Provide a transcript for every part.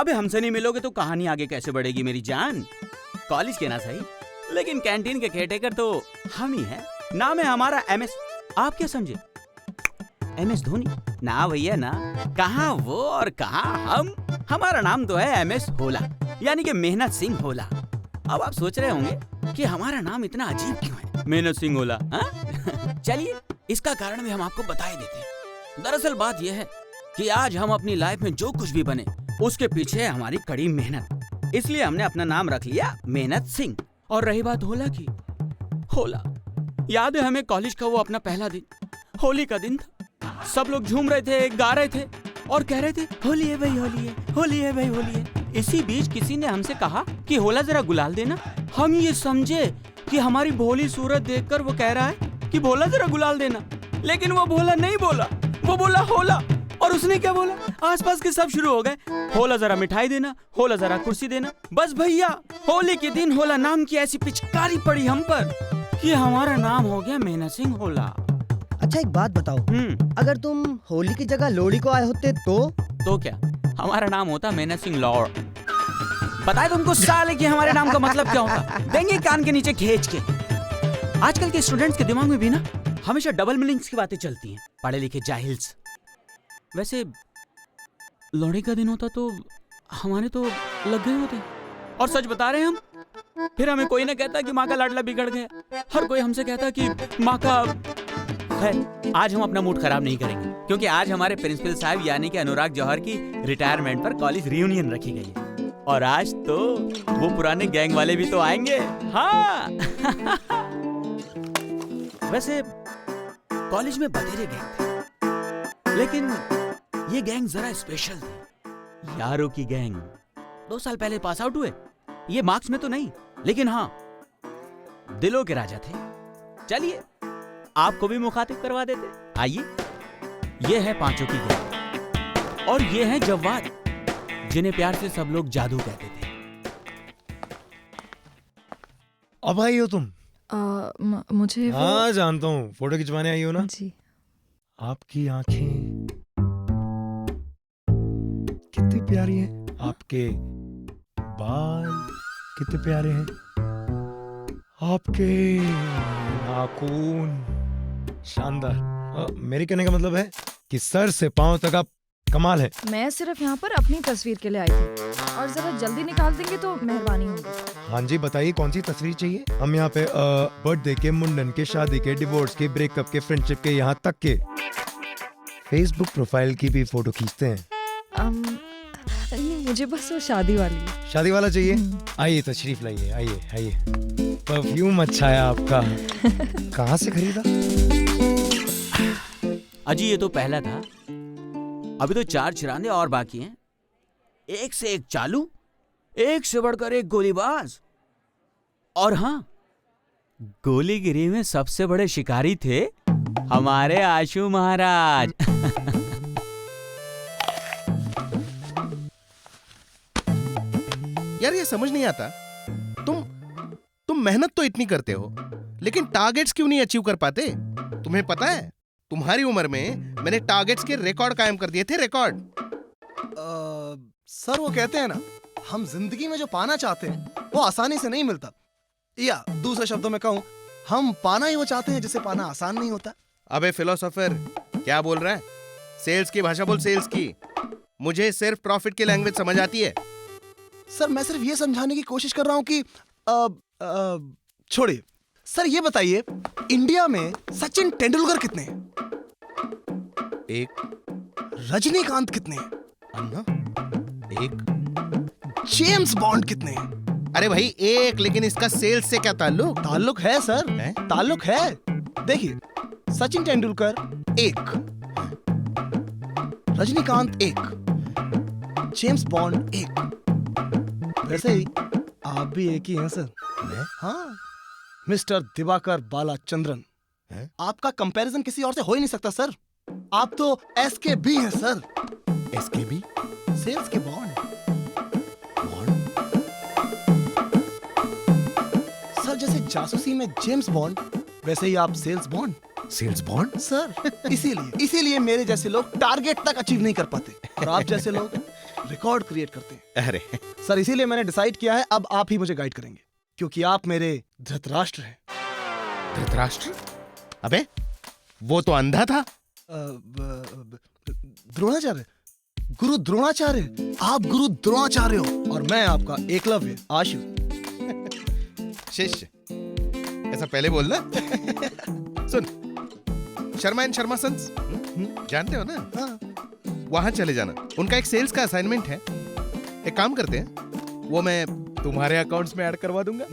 अबे हमसे नहीं मिलोगे तो कहानी आगे कैसे बढ़ेगी मेरी जान। कॉलेज के ना सही, लेकिन कैंटीन के केयरटेकर तो हम ही हैं। नाम है हमारा MS। आप क्या समझे, MS धोनी? ना भैया ना, कहाँ वो और कहाँ हम। हमारा नाम तो है MS होला, यानी कि मेहनत सिंह होला। अब आप सोच रहे होंगे कि हमारा नाम इतना अजीब क्यों है, मेहनत सिंह होला। चलिए इसका कारण भी हम आपको बता ही देते हैं। दरअसल बात यह है कि आज हम अपनी लाइफ में जो कुछ भी बने उसके पीछे है हमारी कड़ी मेहनत, इसलिए हमने अपना नाम रख लिया मेहनत सिंह। और रही बात होला की, होला याद है हमें कॉलेज का वो अपना पहला दिन, होली का दिन था। सब लोग झूम रहे थे, गा रहे थे और कह रहे थे होली है भाई होली है, होली है भाई होली है। इसी बीच किसी ने हमसे कहा कि होला जरा गुलाल देना। हम ये समझे कि हमारी भोली सूरत देखकर वो कह रहा है कि भोला जरा गुलाल देना, लेकिन वो भोला नहीं बोला, वो बोला होला। और उसने क्या बोला, आसपास के सब शुरू हो गए, होला जरा मिठाई देना, होला जरा कुर्सी देना। बस भैया होली के दिन होला नाम की ऐसी पिचकारी पड़ी हम पर कि हमारा नाम हो गया मेहनत सिंह होला। अच्छा एक बात बताओ, अगर तुम होली की जगह लोहड़ी को आए होते तो क्या हमारा नाम होता मेहनत सिंह लॉर्ड। बताए तुमको साले कि हमारे नाम का मतलब क्या होता, देंगे कान के नीचे खींच के। आजकल के स्टूडेंट्स के दिमाग में भी ना हमेशा डबल मीनिंग्स की बातें चलती हैं, पढ़े लिखे जाहिल्स। वैसे लोहड़ी का दिन होता तो हमारे तो लग गए होते। और सच बता रहे हैं हम, फिर हमें कोई ना कहता कि माँ का लाडला बिगड़ गया, हर कोई हमसे कहता कि माँ का। खैर आज हम अपना मूड खराब नहीं करेंगे, क्योंकि आज हमारे प्रिंसिपल साहब यानी कि अनुराग जौहर की रिटायरमेंट पर कॉलेज रियूनियन रखी गई है। और आज तो वो पुराने गैंग वाले भी तो आएंगे। हाँ वैसे कॉलेज में बतेरे गैंग थे, लेकिन ये गैंग जरा स्पेशल थी, यारों की गैंग। 2 साल पहले पास आउट हुए, ये मार्क्स में तो नहीं, लेकिन हाँ दिलों के राजा थे। चलिए आपको भी मुखातिब करवा देते। आइए, ये है पांचों की गैंग और ये है जव्वाद, जिन्हें प्यार से सब लोग जादू कहते थे। अब आई हो तुम? मुझे हाँ जानता हूँ, फोटो खिंचवाने आई हो ना जी। आपकी आंखें कितनी प्यारी हैं, आपके बाल कितने प्यारे हैं, आपके नाखून शानदार। मेरे कहने का मतलब है कि सर से पांव तक आप कमाल है। मैं सिर्फ यहाँ पर अपनी तस्वीर के लिए आई थी, और जरा जल्दी निकाल देंगे तो मेहरबानी होगी। हाँ जी बताइए, कौन सी तस्वीर चाहिए? हम यहाँ पे बर्थडे के, मुंडन के, शादी के, डिवोर्स के, ब्रेकअप के, फ्रेंडशिप के, यहाँ तक के फेसबुक प्रोफाइल की भी फोटो खींचते हैं। नहीं, मुझे बस वो शादी वाली। शादी वाला चाहिए? आइए तशरीफ लाइए, आइए आइए। परफ्यूम अच्छा है आपका, कहाँ से खरीदा? अजी ये तो पहला था, अभी तो 4 चिरांदे और बाकी हैं। एक से एक चालू, एक से बढ़कर एक गोलीबाज। और हाँ, गोलीगिरी में सबसे बड़े शिकारी थे हमारे आशु महाराज। यार ये समझ नहीं आता, तुम मेहनत तो इतनी करते हो, लेकिन टारगेट्स क्यों नहीं अचीव कर पाते? तुम्हें पता है तुम्हारी उम्र में मैंने टारगेट्स के रिकॉर्ड कायम कर दिए थे, रिकॉर्ड। सर वो कहते हैं ना, हम जिंदगी में जो पाना चाहते हैं वो आसानी से नहीं मिलता, या दूसरे शब्दों में कहूं, हम पाना ही वो चाहते हैं जिसे पाना आसान नहीं होता। अबे फिलोसोफर, क्या बोल रहा है? सेल्स की भाषा बोल, सेल्स की। मुझे सिर्फ प्रॉफिट की लैंग्वेज समझ आती है। सर मैं सिर्फ ये समझाने की कोशिश कर रहा हूं कि छोड़िए। सर ये बताइए, इंडिया में सचिन तेंदुलकर कितने हैं? एक। रजनीकांत कितने हैं? अन्ना एक। जेम्स बॉन्ड कितने हैं? अरे भाई एक, लेकिन इसका सेल्स से क्या ताल्लुक? ताल्लुक है सर, है? ताल्लुक है। देखिए, सचिन तेंदुलकर 1, रजनीकांत 1, जेम्स बॉन्ड 1। वैसे ही आप भी एक ही हैं सर। मैं? हाँ, मिस्टर दिवाकर बालाचंद्रन। आपका कंपैरिजन किसी और से हो ही नहीं सकता सर। आप तो SKB हैं सर। SKB? सेल्स के बॉन्ड। सर जैसे जासूसी में जेम्स बॉन्ड, वैसे ही आप sales bond. Sales bond? Sir इसीलिए मेरे जैसे लोग टारगेट तक अचीव नहीं कर पाते, और आप जैसे लोग रिकॉर्ड क्रिएट करते हैं। अरे सर इसीलिए मैंने डिसाइड किया है अब आप ही मुझे गाइड करेंगे, क्योंकि आप मेरे धृतराष्ट्र हैं। धृतराष्ट्र? अबे वो तो अंधा था। द्रोणाचार्य, गुरु द्रोणाचार्य। आप गुरु द्रोणाचार्य हो और मैं आपका एकलव्य आशु। शिष्य, ऐसा पहले बोलना। सुन, शर्मा एंड शर्मा सन्स जानते हो ना? हाँ। वहां चले जाना, उनका एक सेल्स का असाइनमेंट है। एक काम करते हैं, वो मैं तुम्हारे अकाउंट्स में ऐड करवा दूंगा।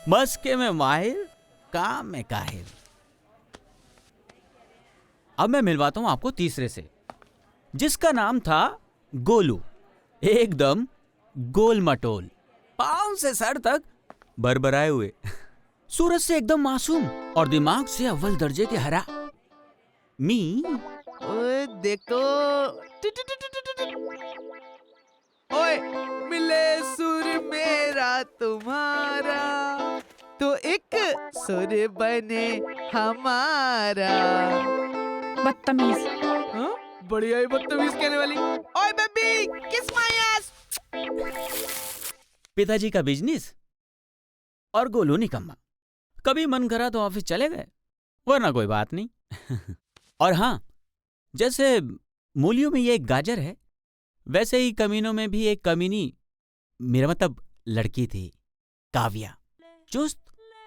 मस्के में माहिर, काम में काहिर। अब मैं मिलवाता हूं आपको तीसरे से, जिसका नाम था गोलू। एकदम गोल मटोल, पांव से सर तक बरबराए हुए, सूरज से एकदम मासूम और दिमाग से अव्वल दर्जे के हरा। मी ओए देखो, ओए मिले सुर मेरा तुम्हारा तो एक सुर बने हमारा। बदतमीज। हाँ? बढ़िया ही बदतमीज कहने वाली। ओए बेबी, किस माय एस। पिताजी का बिजनेस और गोलू निकम्मा। कभी मन करा तो ऑफिस चले गए, वरना कोई बात नहीं। और हाँ, जैसे मूलियों में ये एक गाजर है, वैसे ही कमीनों में भी एक कमीनी, मेरा मतलब लड़की थी, काव्या। चुस्त,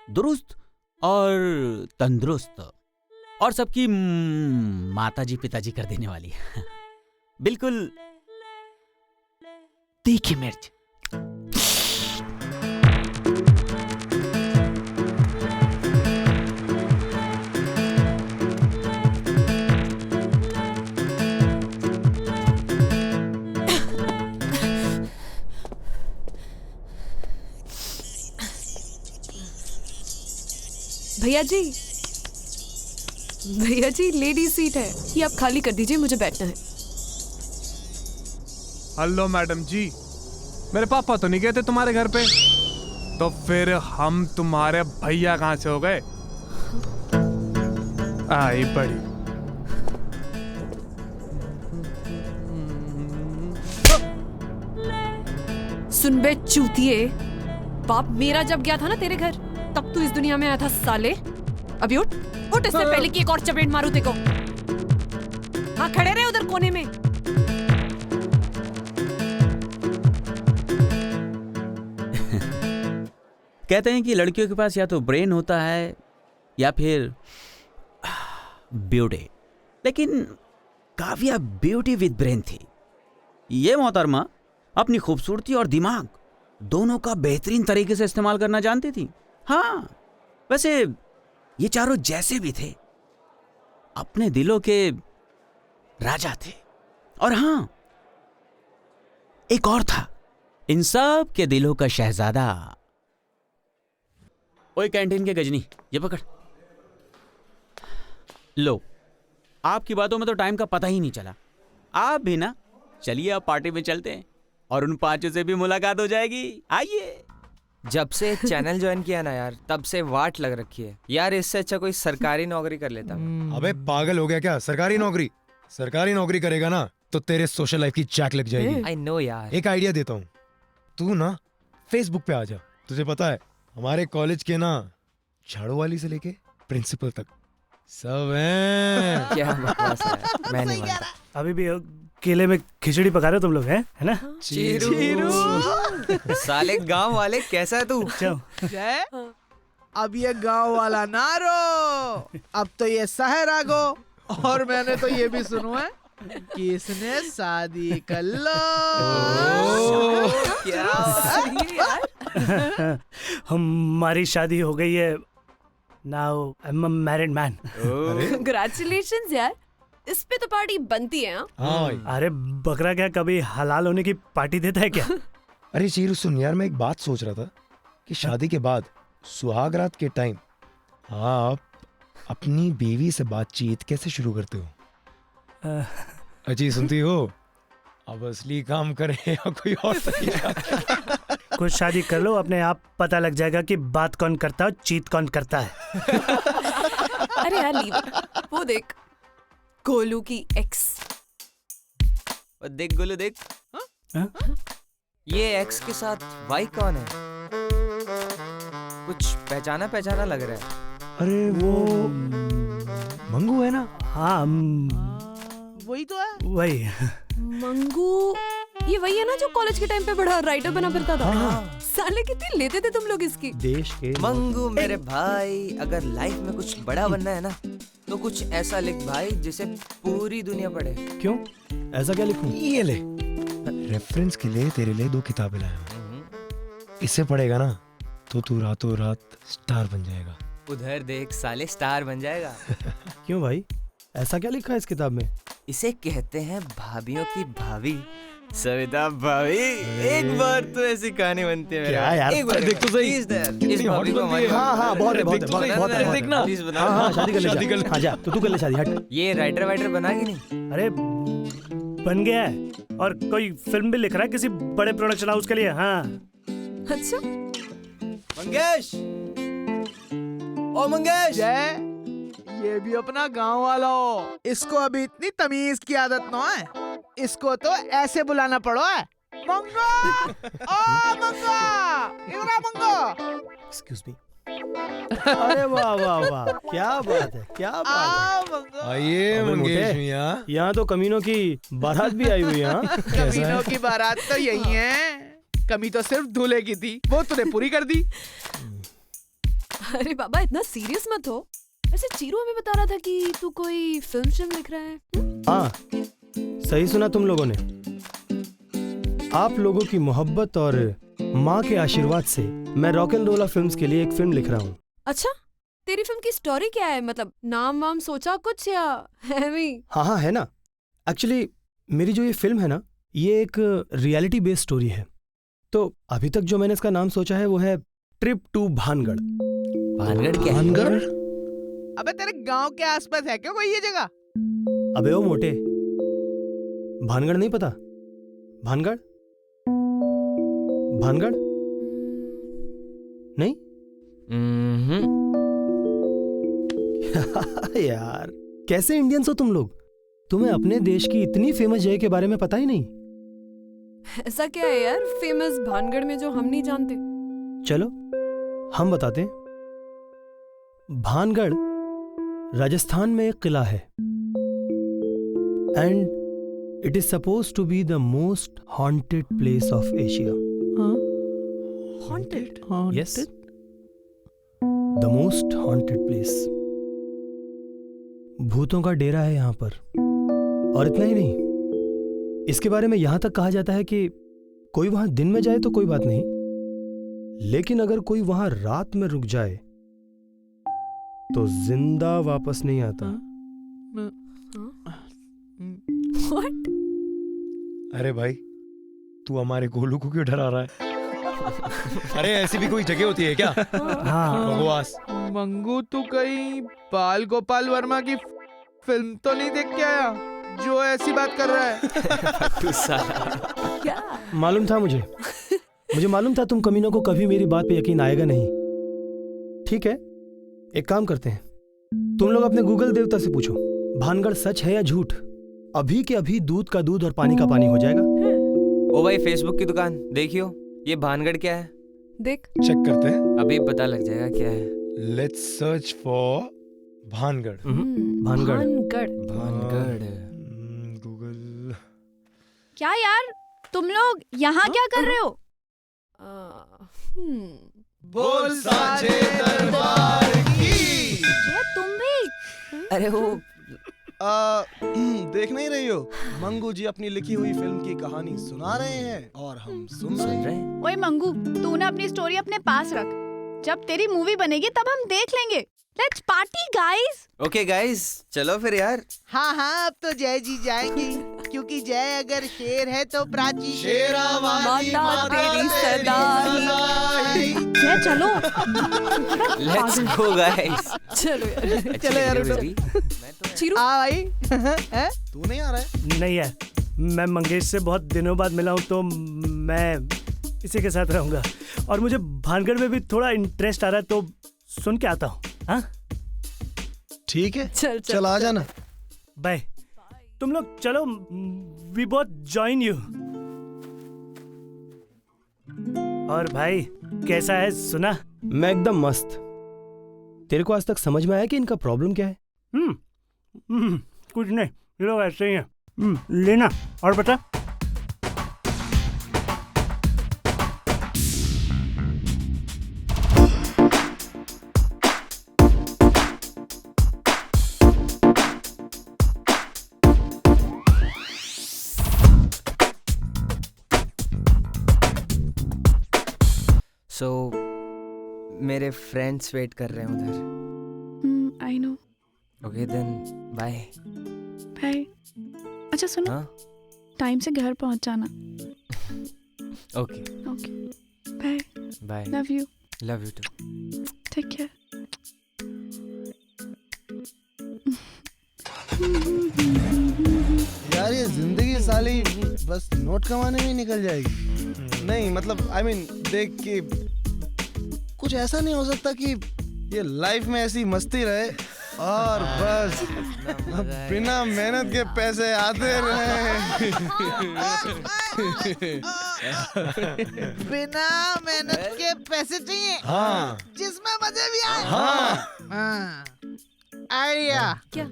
दुरुस्त और तंदुरुस्त, और सबकी माताजी पिताजी कर देने वाली। बिल्कुल तीखी मिर्च। भैया जी लेडीज सीट है, ये आप खाली कर दीजिए, मुझे बैठना है। हेलो मैडम जी, मेरे पापा तो नहीं गए थे तुम्हारे घर पे, तो फिर हम तुम्हारे भैया कहाँ से हो गए? आई बड़ी। सुन बे चूतिए, बाप मेरा जब गया था ना तेरे घर, तब तू इस दुनिया में आया था साले। अभी उठ उठ, इससे पहले कि एक और चपेट मारूं तेको। हाँ खड़े रहे उधर कोने में। कहते हैं कि लड़कियों के पास या तो ब्रेन होता है या फिर ब्यूटी, लेकिन काव्या ब्यूटी विद ब्रेन थी। ये मोहतरमा अपनी खूबसूरती और दिमाग दोनों का बेहतरीन तरीके से इस्तेमाल करना जानती थी। हाँ, वैसे ये चारों जैसे भी थे, अपने दिलों के राजा थे। और हाँ, एक और था, इन सब के दिलों का शहजादा। ओए कैंटीन के गजनी, ये पकड़ लो। आपकी बातों में तो टाइम का पता ही नहीं चला। आप भी ना, चलिए अब पार्टी में चलते हैं और उन पांचों से भी मुलाकात हो जाएगी। आइए। जब से चैनल ज्वाइन किया ना यार, तब से वाट लग रखी है यार। इससे अच्छा कोई सरकारी नौकरी कर लेता। अबे पागल हो गया क्या? सरकारी नौकरी? सरकारी नौकरी करेगा ना तो तेरे सोशल लाइफ की चैक लग जाएगी। आई नो यार। एक आइडिया देता हूँ, तू ना फेसबुक पे आ जा। तुझे पता है हमारे कॉलेज के ना झाड़ू वाली से लेके प्रिंसिपल तक सब हैं। क्या बकवास है, मैं नहीं मानता। अभी भी केले में खिचड़ी पका रहे हो तुम लोग, हैं? है ना? चीरू। साले गांव वाले, कैसा है तू? जय, अब ये गांव वाला ना रो, अब तो ये शहर आ गो। और मैंने तो ये भी सुना है कि इसने शादी कर लो। हमारी शादी हो गई है। Now I am a married man. Congratulations यार, इस पे तो पार्टी बनती है। हाँ। अरे बकरा क्या कभी हलाल होने की पार्टी देता है क्या? अरे चीरू सुन यार, मैं एक बात सोच रहा था कि शादी के बाद सुहाग रात के टाइम आप अपनी बीवी से बातचीत कैसे शुरू करते हो? अजी सुनती हो? अब असली काम करे या कोई और तरीका? कुछ शादी कर लो, अपने आप पता लग जाएगा कि बात कौन करता है और चीत कौन करता है। अरे यार लीव, वो देख गोलू की एक्स। और देख गोलू देख। ये एक्स के साथ वाई कौन है? कुछ पहचाना पहचाना लग रहा है। अरे वो मंगू है ना? हाँ वही तो है। वही। मंगू ये वही है ना जो कॉलेज के टाइम पे बड़ा राइटर बना फिरता था। साले कितने लेते थे तुम लोग इसकी। देश के मंगू मेरे भाई, अगर लाइफ में कुछ बड़ा बनना है ना तो कुछ ऐसा लिख भाई जिसे पूरी दुनिया पढ़े। क्यों? ऐसा क्या लिखूं? ये ले, रेफरेंस के लिए तेरे लिए 2 किताबें लाया हूं। इसे पढ़ेगा ना तो तू रातों रात स्टार बन जाएगा। उधर देख साले, स्टार बन जाएगा। क्यों भाई, ऐसा क्या लिखा है इस किताब में? इसे कहते हैं भाभियों की भाभी, सविता भाभी। एक बार तो ऐसी कहानी बनती है। क्या यार, एक बार देख तो सही। इस भाभी को हमारी हाँ बहुत है, बहुत है, बहुत है। देखना प्लीज बना। हाँ शादी कर ले। हाँ जा, तो तू कर ले शादी, हट। ये राइटर वाइटर बना कि नहीं? अरे बन गया है, और कोई फिल्म भी लिख रहा है किसी बड़े प्रोडक्शन हाउस के लिए। हाँ अच्छा मंगेश, ओ मंगेश। जय, ये भी अपना गांव वाला हो। इसको अभी इतनी तमीज की आदत ना है। इसको तो ऐसे बुलाना पड़ो है। मंगो, ओ मंगो, इधर आ मंगो। Excuse me. अरे वाह वाह वाह, क्या बात है, क्या बात आ मंगो। आइए अबे मंगेश मोटे। मियां। है। यहाँ तो कमीनों की बारात भी आई हुई है। हाँ? कमीनों की बारात तो यही है। कमी तो सिर्फ दूल्हे की थी, वो तूने पूरी कर दी। अरे बाबा इतना सीरियस मत हो। वैसे चीरू हमें बता रहा था कि तू कोई फिल्म लिख रहा है। हाँ सही सुना तुम लोगों ने। आप लोगों की मोहब्बत और माँ के आशीर्वाद से मैं रॉक एंड रोला फिल्म्स के लिए एक फिल्म लिख रहा हूँ। अच्छा, तेरी फिल्म की स्टोरी क्या है? मतलब नाम वाम सोचा कुछ या है? हाँ है ना। एक्चुअली मेरी जो ये फिल्म है ना, ये एक रियलिटी बेस्ड स्टोरी है। तो अभी तक जो मैंने इसका नाम सोचा है वो है ट्रिप टू भानगढ़। भानगढ़ क्या है? भानगढ़? अबे तेरे गांव के आसपास है क्या कोई ये जगह? अबे ओ मोटे, भानगढ़ नहीं पता? भानगढ़ भानगढ़ नहीं? यार कैसे इंडियंस हो तुम लोग? तुम्हें अपने देश की इतनी फेमस जगह के बारे में पता ही नहीं? ऐसा क्या है यार फेमस भानगढ़ में जो हम नहीं जानते? चलो हम बताते हैं। भानगढ़ राजस्थान में एक किला है and it is suppose to be the most haunted place of Asia. Haunted? Yes, the most haunted place. भूतों का डेरा है यहाँ पर। और इतना ही नहीं, इसके बारे में यहां तक कहा जाता है कि कोई वहां दिन में जाए तो कोई बात नहीं, लेकिन अगर कोई वहां रात में रुक जाए तो जिंदा वापस नहीं आता। What? अरे भाई तू हमारे गोलू को क्यों डरा रहा है? अरे ऐसी भी कोई जगह होती है क्या? हाँ बकवास। मंगू तू कहीं बाल गोपाल वर्मा की फिल्म तो नहीं देख के आया जो ऐसी बात कर रहा है? तू साला। क्या? मालूम था मुझे मालूम था तुम कमीनों को कभी मेरी बात पे यकीन आएगा नहीं। ठीक है, एक काम करते हैं, तुम लोग अपने गूगल देवता से पूछो भानगढ़ सच है या झूठ। अभी के अभी दूध का दूध और पानी का पानी हो जाएगा। ओ भाई फेसबुक की दुकान देखियो, ये भानगढ़ क्या है? देख चेक करते हैं। अभी पता लग जाएगा क्या है। Let's search for Bhangarh. Bhangarh. Bhangarh. Google. क्या यार तुम लोग यहाँ क्या कर रहे हो? बोल साचे दरबार की। ये तुम भी? अरे वो देख नहीं रही हो? मंगू जी अपनी लिखी हुई फिल्म की कहानी सुना रहे हैं और हम सुन रहे हैं। ओए मंगू, तू ना अपनी स्टोरी अपने पास रख। जब तेरी मूवी बनेगी तब हम देख लेंगे। Let's party guys. Okay guys, चलो फिर यार। हाँ हाँ, अब तो जय जी जाएंगे, क्योंकि जय अगर शेर है तो प्राची शेरावाली माता तेरी सदा ही। जय चलो। Let's go guys. चलो यार। चलो यार, उठो। चीरू आ भाई। हैं? तू नहीं आ रहा है? नहीं है, मैं मंगेश से बहुत दिनों बाद मिला हूं तो मैं इसी के साथ रहूंगा। और मुझे भानगढ़ में भी थोड़ा इंटरेस्ट आ रहा है तो सुन के आता हूँ। हाँ ठीक है, चल चल आ जाना। बाय। तुम लोग चलो, वी बोथ जॉइन यू। और भाई कैसा है सुना? मैं एकदम मस्त। तेरे को आज तक समझ में आया कि इनका प्रॉब्लम क्या है? कुछ नहीं, ये लोग ऐसे ही हैं। लेना और बता। So, मेरे फ्रेंड्स वेट कर रहे हैं उधर। I know. Okay then bye. Bye. अच्छा सुनो, हाँ टाइम से घर पहुंच जाना। Okay okay bye. Bye. Love you. Love you too. Take care. यार ये जिंदगी साली बस नोट कमाने में ही निकल जाएगी। नहीं मतलब आई मीन देख के कुछ ऐसा नहीं हो सकता कि ये लाइफ में ऐसी मस्ती रहे और बस बिना मेहनत के पैसे आते रहे। बिना मेहनत के पैसे चाहिए। हाँ जिसमें मजे भी आए। हाँ आइडिया क्या?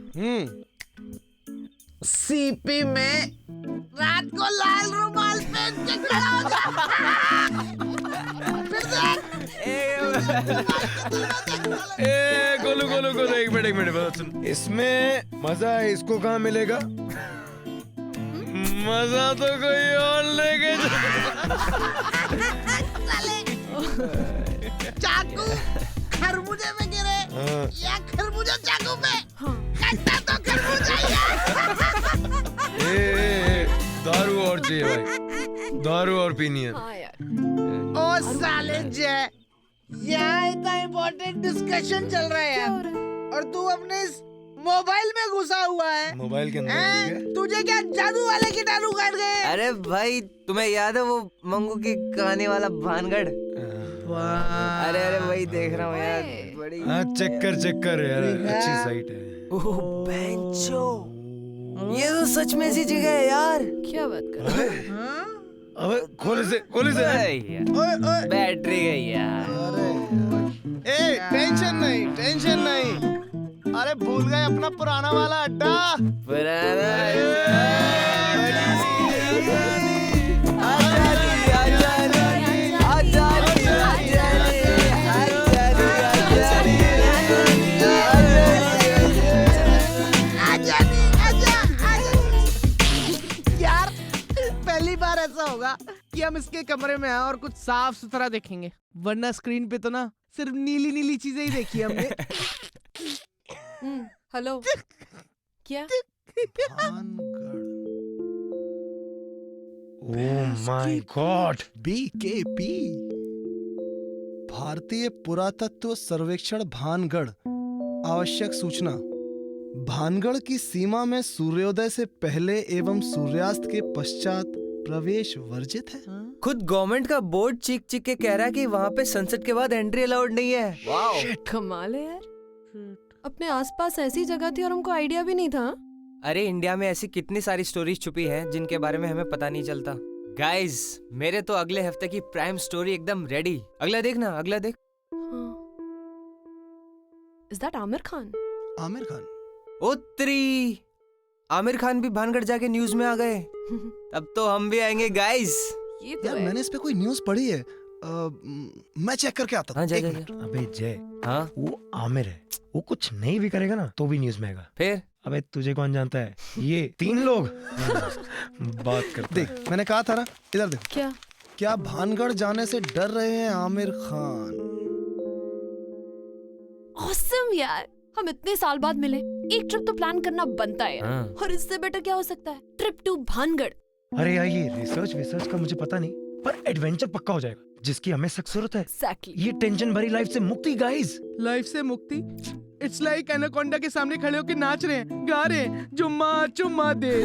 सीपी में रात को लाल रुमाल पहन के खड़ा हो जा। फिर गोलू गोलू गोलू एक मिनट बात सुन। इसमें मजा इसको कहाँ मिलेगा? मजा तो कोई और लेके चाकू खरबूजे में गिरे या खरबूजा चाकू पे, कट्टा तो खरबूजा ही है। दारू और चाहिए भाई, दारू और पीनी है। हाँ यार। ओ साले जय, यहाँ इतना इम्पोर्टेंट डिस्कशन चल रहा है यार, और तू अपने इस मोबाइल में घुसा हुआ है। मोबाइल के अंदर तुझे क्या जादू वाले कीटाणु काट गए? अरे भाई तुम्हें याद है वो मंगू की कहानी वाला भानगढ़? अरे अरे वही देख रहा हूँ यार, बड़ी। हाँ चेक कर यार, अच्छी साइट है। ओह बेंचो, ये तो सच में ऐसी जगह है यार। क्या बात कर रहे हो? अबे खोले से बैटरी गई यार। ए टेंशन नहीं। अरे भूल गए अपना पुराना वाला अड्डा। यार पहली बार ऐसा होगा कि हम इसके कमरे में आए और कुछ साफ सुथरा देखेंगे, वरना स्क्रीन पे तो ना सिर्फ नीली नीली चीजें ही देखी हमने। हेलो क्या? ओह माय गॉड, BKP भारतीय पुरातत्व सर्वेक्षण भानगढ़। आवश्यक सूचना, भानगढ़ की सीमा में सूर्योदय से पहले एवं सूर्यास्त के पश्चात प्रवेश वर्जित है। खुद गवर्नमेंट का बोर्ड चीख के कह रहा है कि वहाँ पे सनसेट के बाद एंट्री अलाउड नहीं है। वाओ कमाल है यार, अपने आसपास ऐसी जगह थी और हमको आइडिया भी नहीं था। अरे इंडिया में ऐसी कितनी सारी स्टोरीज छुपी हैं जिनके बारे में हमें पता नहीं चलता। गाइस मेरे तो अगले हफ्ते की प्राइम स्टोरी एकदम रेडी। अगला देख। Is that Aamir Khan? आमिर खान? उत्तरी आमिर खान भी भानगढ़ जाके न्यूज में आ गए। अब तो हम भी आएंगे गाइस। ये तो यार मैंने इस पे कोई न्यूज़ पढ़ी है, मैं चेक करके आता हूँ। हाँ जा। अबे जय, हाँ वो आमिर है, वो कुछ नहीं भी करेगा ना तो भी न्यूज में आएगा। फिर अबे तुझे कौन जानता है, ये 3 लोग बात करते देख मैंने कहा था ना, इधर देख। क्या भानगढ़ जाने से डर रहे हैं आमिर खान? ऑसम यार, हम इतने साल बाद मिले, एक ट्रिप तो प्लान करना बनता है यार। हाँ। और इससे बेटर क्या हो सकता है? Trip to Bhangarh. अरे यार ये रिसर्च का मुझे पता नहीं, पर एडवेंचर पक्का हो जाएगा जिसकी हमें सख्त जरूरत है। Exactly. ये टेंशन भरी लाइफ से मुक्ति गाइस। लाइफ से मुक्ति? इट्स लाइक एनाकोंडा के सामने खड़े होकर नाच रहे हैं, गा रहे हैं, चुम्मा दे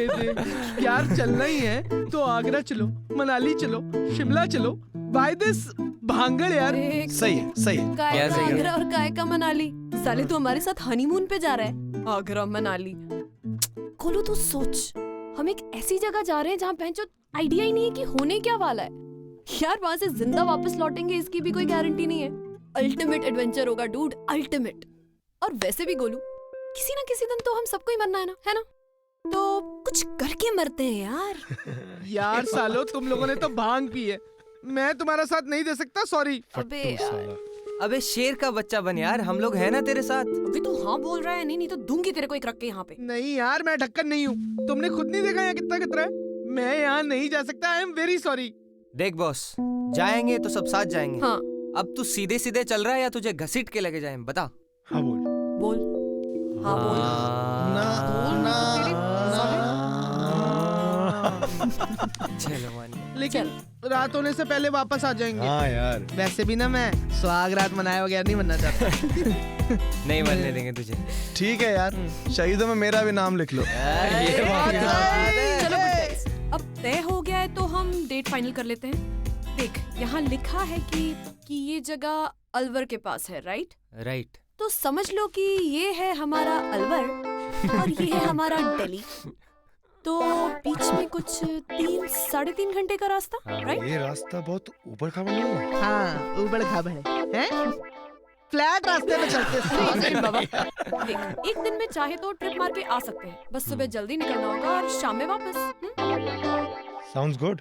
दे। यार चलना ही है तो आगरा चलो, मनाली चलो, शिमला चलो, बाय दिस भानगढ़ यार। सही है। काय का आगरा और काय का मनाली? साले तू हमारे साथ हनीमून पे जा रहा है। आगरा मनाली गोलू तू सोच, हम एक ऐसी जगह जा रहे हैं जहाँ जो आइडिया ही नहीं है कि होने क्या वाला है। यार वहां से जिंदा वापस लौटेंगे इसकी भी कोई गारंटी नहीं है। अल्टीमेट एडवेंचर होगा डूड, अल्टीमेट। और वैसे भी गोलू, किसी ना किसी दिन तो हम सबको ही मरना है ना? तो कुछ करके मरते हैं यार। यार सालो, तुम लोगों ने तो भांग पी है, मैं तुम्हारा साथ नहीं दे सकता, सॉरी। अबे यार, अबे शेर का बच्चा बन यार, हम लोग हैं ना तेरे साथ। अभी तो हाँ बोल रहा है, नहीं तो दूंगी तेरे को एक रख के यहाँ पे। नहीं यार, मैं ढक्कन नहीं हूँ, तुमने खुद नहीं देखा यहाँ कितना खतरा है। मैं यहाँ नहीं जा सकता, आई एम वेरी सॉरी। देख बॉस, जाएंगे तो सब साथ जाएंगे। हाँ। अब तू सीधे सीधे चल रहा है या तुझे घसीट के लेके जाएं, बता। हाँ बोल। बोल। हाँ बोल। चलो मान गया। लेकिन रात होने से पहले वापस आ जाएंगे। हाँ यार। वैसे भी ना मैं सुहाग रात मनाया वगैरह नहीं बनना चाहता। नहीं बनने देंगे तुझे। ठीक है यार, शहीदों में मेरा भी नाम लिख लो। चलो गुड, अब तय हो गया है तो हम डेट फाइनल कर लेते हैं। देख यहाँ लिखा है कि ये जगह अलवर के पास है, राइट? राइट। तो समझ लो कि ये है हमारा अलवर और ये है हमारा दिल्ली। तो बीच में कुछ 3-3.5 घंटे का रास्ता, राइट? ये रास्ता बहुत ऊपर खाबड़ नहीं है? हाँ, ऊबड़ खाबड़ है। फ्लैट रास्ते पे चलते हैं बाबा। देख, एक दिन में चाहे तो ट्रिप मार के आ सकते हैं, बस सुबह जल्दी निकलना होगा और शाम में वापस। Sounds good.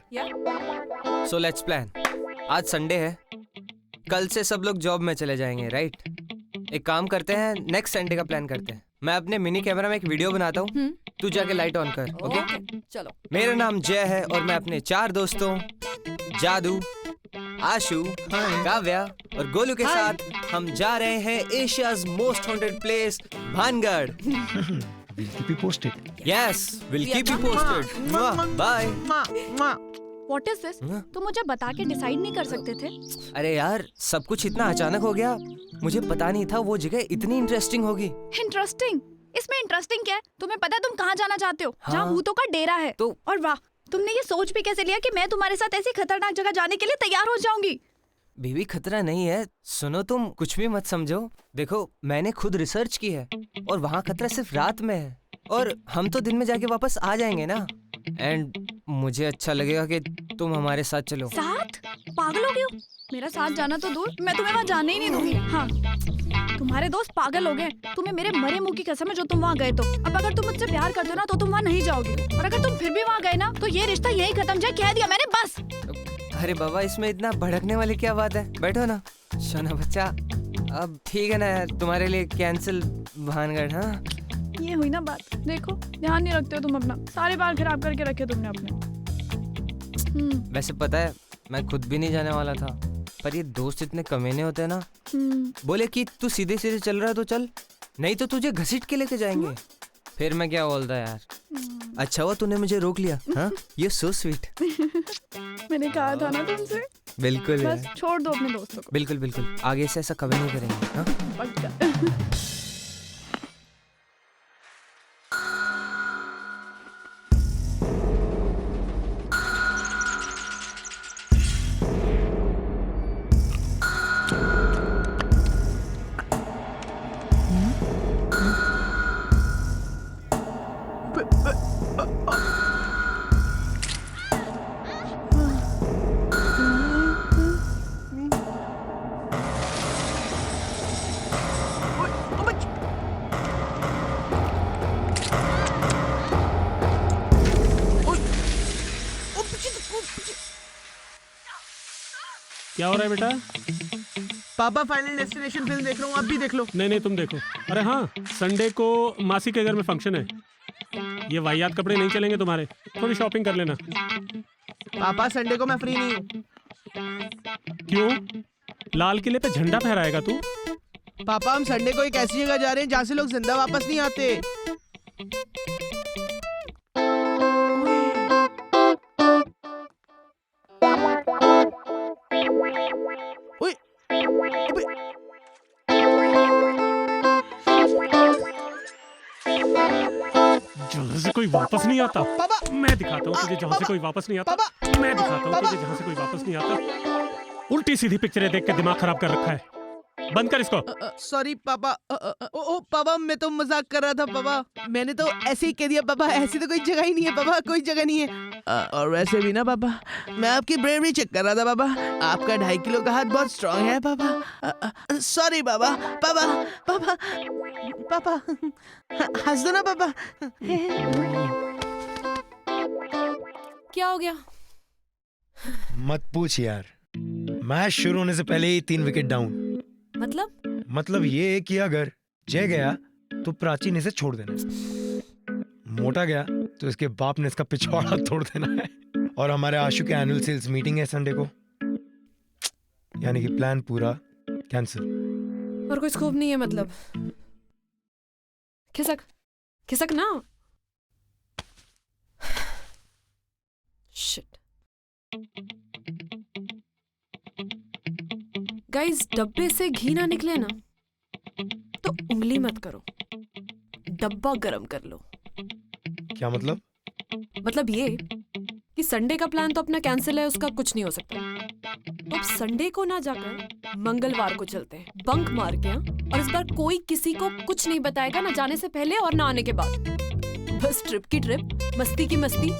So let's plan. आज संडे है, कल से सब लोग जॉब में चले जाएंगे, राइट? एक काम करते हैं, नेक्स्ट संडे का प्लान करते हैं। मैं अपने मिनी कैमरा में एक वीडियो बनाता हूँ, तू जाके लाइट ऑन कर, ओके? चलो। मेरा नाम जय है और मैं अपने 4 दोस्तों जादू, आशु, काव्या और गोलू के साथ हम जा रहे हैं Asia's most haunted place Bhangarh. We'll keep you posted. Yes, we'll keep you posted. Bye. What is this? तुम मुझे बता के डिसाइड नहीं कर सकते थे? अरे यार, सब कुछ इतना अचानक हो गया, मुझे पता नहीं था वो जगह इतनी इंटरेस्टिंग होगी। इंटरेस्टिंग? इसमें इंटरेस्टिंग क्या है? तुम्हें पता है तुम कहाँ जाना चाहते हो? हाँ। जहाँ भूतों का डेरा है। तो और वाह, तुमने ये सोच भी कैसे लिया कि मैं तुम्हारे साथ ऐसी खतरनाक जगह जाने के लिए तैयार हो जाऊंगी? बीवी खतरा नहीं है, सुनो तुम कुछ भी मत समझो। देखो मैंने खुद रिसर्च की है और वहाँ खतरा सिर्फ रात में है और हम तो दिन में जाके वापस आ जाएंगे ना। एंड मुझे अच्छा लगेगा कि तुम हमारे साथ चलो। साथ? पागल हो गए हो? मेरा साथ जाना तो दूर, मैं तुम्हें वहाँ जाने ही नहीं दूंगी। हाँ, तुम्हारे दोस्त पागल हो गए। तुम्हें मेरे मरे मुंह की कसम है जो तुम वहाँ गए तो। अब अगर तुम मुझसे प्यार करते हो ना तो तुम वहाँ नहीं जाओगे, और अगर तुम फिर भी वहाँ गए ना तो ये रिश्ता यही खत्म जाए, कह दिया मैंने, बस। अरे बाबा, इसमें इतना भड़कने वाली क्या बात है? बैठो ना सोना बच्चा। अब ठीक है ना यार, तुम्हारे लिए कैंसिल भानगढ़। हाँ, ये हुई ना बात। देखो ध्यान नहीं रखते हो तुम अपना, सारे बाल खराब करके रखे तुमने अपने। वैसे पता है मैं खुद भी नहीं जाने वाला था, पर ये दोस्त इतने कमीने होते हैं ना। बोले कि तू सीधे सीधे चल रहा है तो चल, नहीं तो तुझे घसीट के लेके जाएंगे। फिर मैं क्या बोलता यार। अच्छा हुआ तूने मुझे रोक लिया। हाँ, ये सो स्वीट। मैंने कहा था ना तुमसे। बिल्कुल बस छोड़ दो अपने दोस्तों को। बिल्कुल बिल्कुल, आगे से ऐसा कभी नहीं करेंगे। हाँ? पक्का। क्या हो रहा है बेटा? पापा फाइनल डेस्टिनेशन फिल्म देख रहा हूँ, आप भी देख लो। नहीं तुम देखो। अरे हाँ, संडे को मासी के घर में फंक्शन है। ये वाहियात कपड़े नहीं चलेंगे तुम्हारे, थोड़ी शॉपिंग कर लेना। पापा संडे को मैं फ्री नहीं हूँ। क्यों? लाल किले पे झंडा फहराएगा तू? पापा हम संडे को एक ऐसी जगह जा रहे हैं जहाँ से लोग जिंदा वापस नहीं आते। जहाँ से कोई वापस नहीं आता। मैं दिखाता हूँ तुझे जहाँ से कोई वापस नहीं आता। मैं दिखाता हूँ तुझे जहाँ से कोई वापस नहीं आता। उल्टी सीधी पिक्चरें देख के दिमाग खराब कर रखा है। बंद कर इसको। सॉरी पापा। ओ पापा, मैं तो मजाक कर रहा था पापा। मैंने तो ऐसे ही कह दिया पापा। ऐसी तो कोई जगह ही नहीं है पापा, कोई जगह नहीं है। और वैसे भी ना पापा, मैं आपकी ब्रेवरी चेक कर रहा था पापा। आपका 2.5 किलो का हाथ बहुत स्ट्रांग है पापा। सॉरी पापा। पापा पापा पापा हंस दो ना पापा। क्या हो गया? मत पूछ यार, मैच शुरू होने से पहले ही 3 विकेट डाउन। मतलब ये कि अगर जय गया तो प्राची ने इसे छोड़ देना है, मोटा गया तो इसके बाप ने इसका पिछवाड़ा तोड़ देना है। और हमारे आशु के एनुअल सेल्स मीटिंग है संडे को, यानी कि प्लान पूरा कैंसिल। और कोई स्कोप नहीं है मतलब? खिसक ना। शिट गाइस, डब्बे से घी ना निकले ना तो उंगली मत करो, डब्बा गरम कर लो। क्या मतलब? मतलब ये कि संडे का प्लान तो अपना कैंसिल है, उसका कुछ नहीं हो सकता। तो अब संडे को ना जाकर मंगलवार को चलते हैं, बंक मार के। और इस बार कोई किसी को कुछ नहीं बताएगा, ना जाने से पहले और ना आने के बाद। बस ट्रिप की ट्रिप, मस्ती की मस्ती।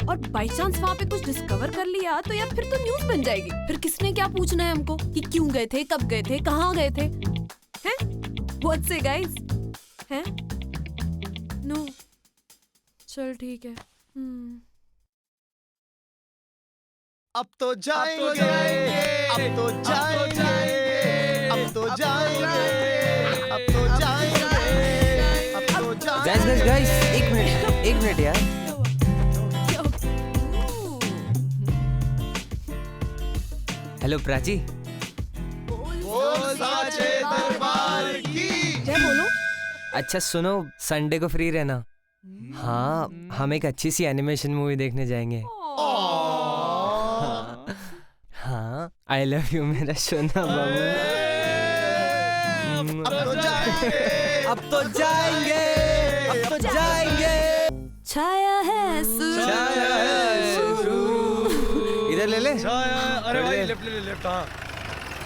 और बाई चांस वहाँ पे कुछ डिस्कवर कर लिया तो यार फिर तो न्यूज़ बन जाएगी। फिर किसने क्या पूछना है हमको कि क्यों गए थे, कब गए थे, कहाँ गए थे? हैं? What say guys? हैं? No. चल ठीक है। अब तो जाएंगे, अब तो जाएंगे, अब तो जाएंगे, अब तो जाएंगे, अब तो जाएंगे। गाइस, एक मिनट यार। हेलो प्राची। साचे दरबार की जय बोलो। अच्छा सुनो, संडे को फ्री रहना। हाँ, हम एक अच्छी सी एनिमेशन मूवी देखने जाएंगे। हाँ, आई लव यू मेरा सोना बाबू। अब तो जाएंगे, अब तो जाएंगे। छाया है सुरूर। इधर ले ले। अरे भाई लेफ्ट लेफ्ट। हाँ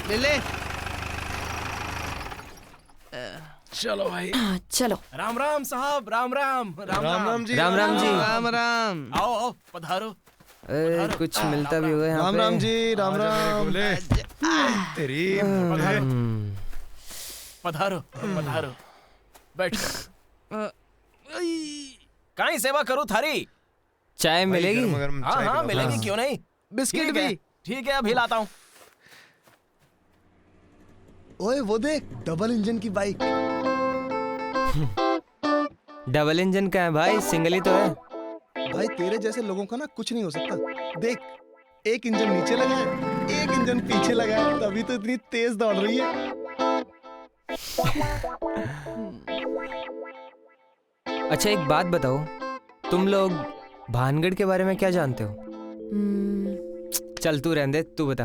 ले ले। चलो भाई, चलो। राम राम साहब, राम राम। राम जी, राम राम जी। राम राम। आओ पधारो। कुछ मिलता भी होगा यहाँ राम पे। राम जी, राम राम। तेरी पधारो पधारो, बैठ। कहीं सेवा करूँ थारी? चाय मिलेगी? हाँ मिलेगी, क्यों नहीं। बिस्किट भी। ठीक है, अभी लाता हूँ। ओए वो देख, डबल इंजन की बाइक। डबल इंजन का है भाई, सिंगल ही तो है। भाई तेरे जैसे लोगों का ना कुछ नहीं हो सकता। देख, एक इंजन नीचे लगा है, एक इंजन पीछे लगा है, तभी तो इतनी तेज दौड़ रही है। अच्छा एक बात बताओ, तुम लोग भानगढ़ के बारे में क्या जानते हो? चल तू रहने दे, तू बता।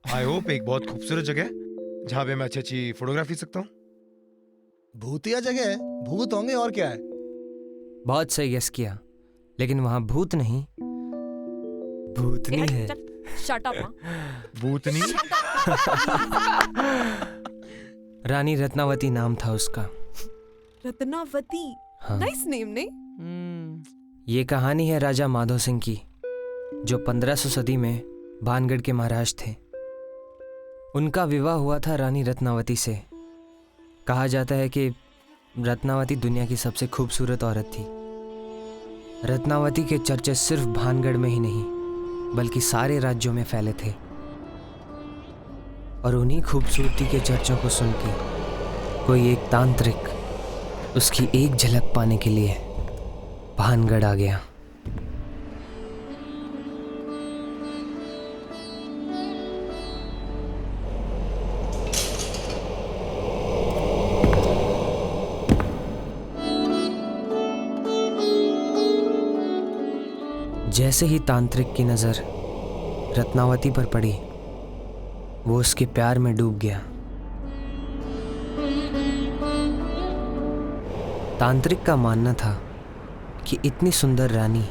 आई होप एक बहुत खूबसूरत जगह है जहाँ पे मैं अच्छी अच्छी फोटोग्राफी सकता हूँ। भूतिया जगह है, भूत होंगे और क्या है। बहुत सही गेस किया, लेकिन वहाँ भूत नहीं, भूतनी है। Shut up. भूतनी? रानी रत्नावती नाम था उसका। रत्नावती? हाँ। नाइस नेम नहीं? ये कहानी है राजा माधो सिंह की, जो 1500 सदी में भानगढ़ के महाराज थे। उनका विवाह हुआ था रानी रत्नावती से। कहा जाता है कि रत्नावती दुनिया की सबसे खूबसूरत औरत थी। रत्नावती के चर्चे सिर्फ भानगढ़ में ही नहीं बल्कि सारे राज्यों में फैले थे। और उन्हीं खूबसूरती के चर्चों को सुन के कोई एक तांत्रिक उसकी एक झलक पाने के लिए भानगढ़ आ गया। जैसे ही तांत्रिक की नजर रत्नावती पर पड़ी, वो उसके प्यार में डूब गया। तांत्रिक का मानना था कि इतनी सुंदर रानी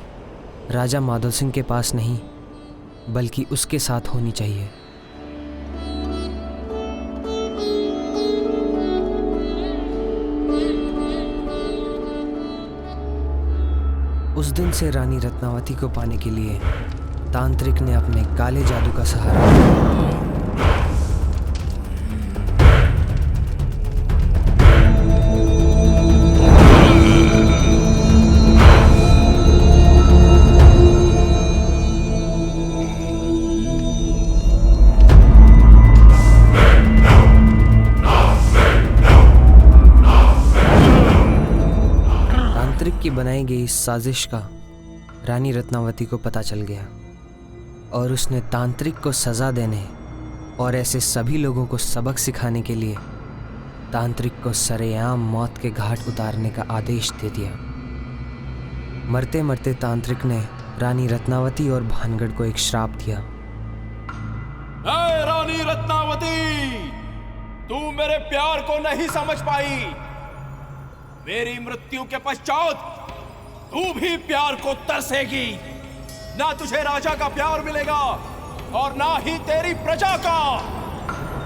राजा माधो सिंह के पास नहीं बल्कि उसके साथ होनी चाहिए। उस दिन से रानी रत्नावती को पाने के लिए तांत्रिक ने अपने काले जादू का सहारा लिया। की बनाई गई इस साजिश का रानी रत्नावती को पता चल गया और उसने तांत्रिक को सजा देने और ऐसे सभी लोगों को सबक सिखाने के लिए तांत्रिक को सरेआम मौत के घाट उतारने का आदेश दे दिया। मरते मरते तांत्रिक ने रानी रत्नावती और भानगढ़ को एक श्राप दिया। ऐ रानी रत्नावती, तू मेरे प्यार को नहीं समझ पाई। मेरी मृत्यु के पश्चात तू भी प्यार को तरसेगी। ना तुझे राजा का प्यार मिलेगा और ना ही तेरी प्रजा का।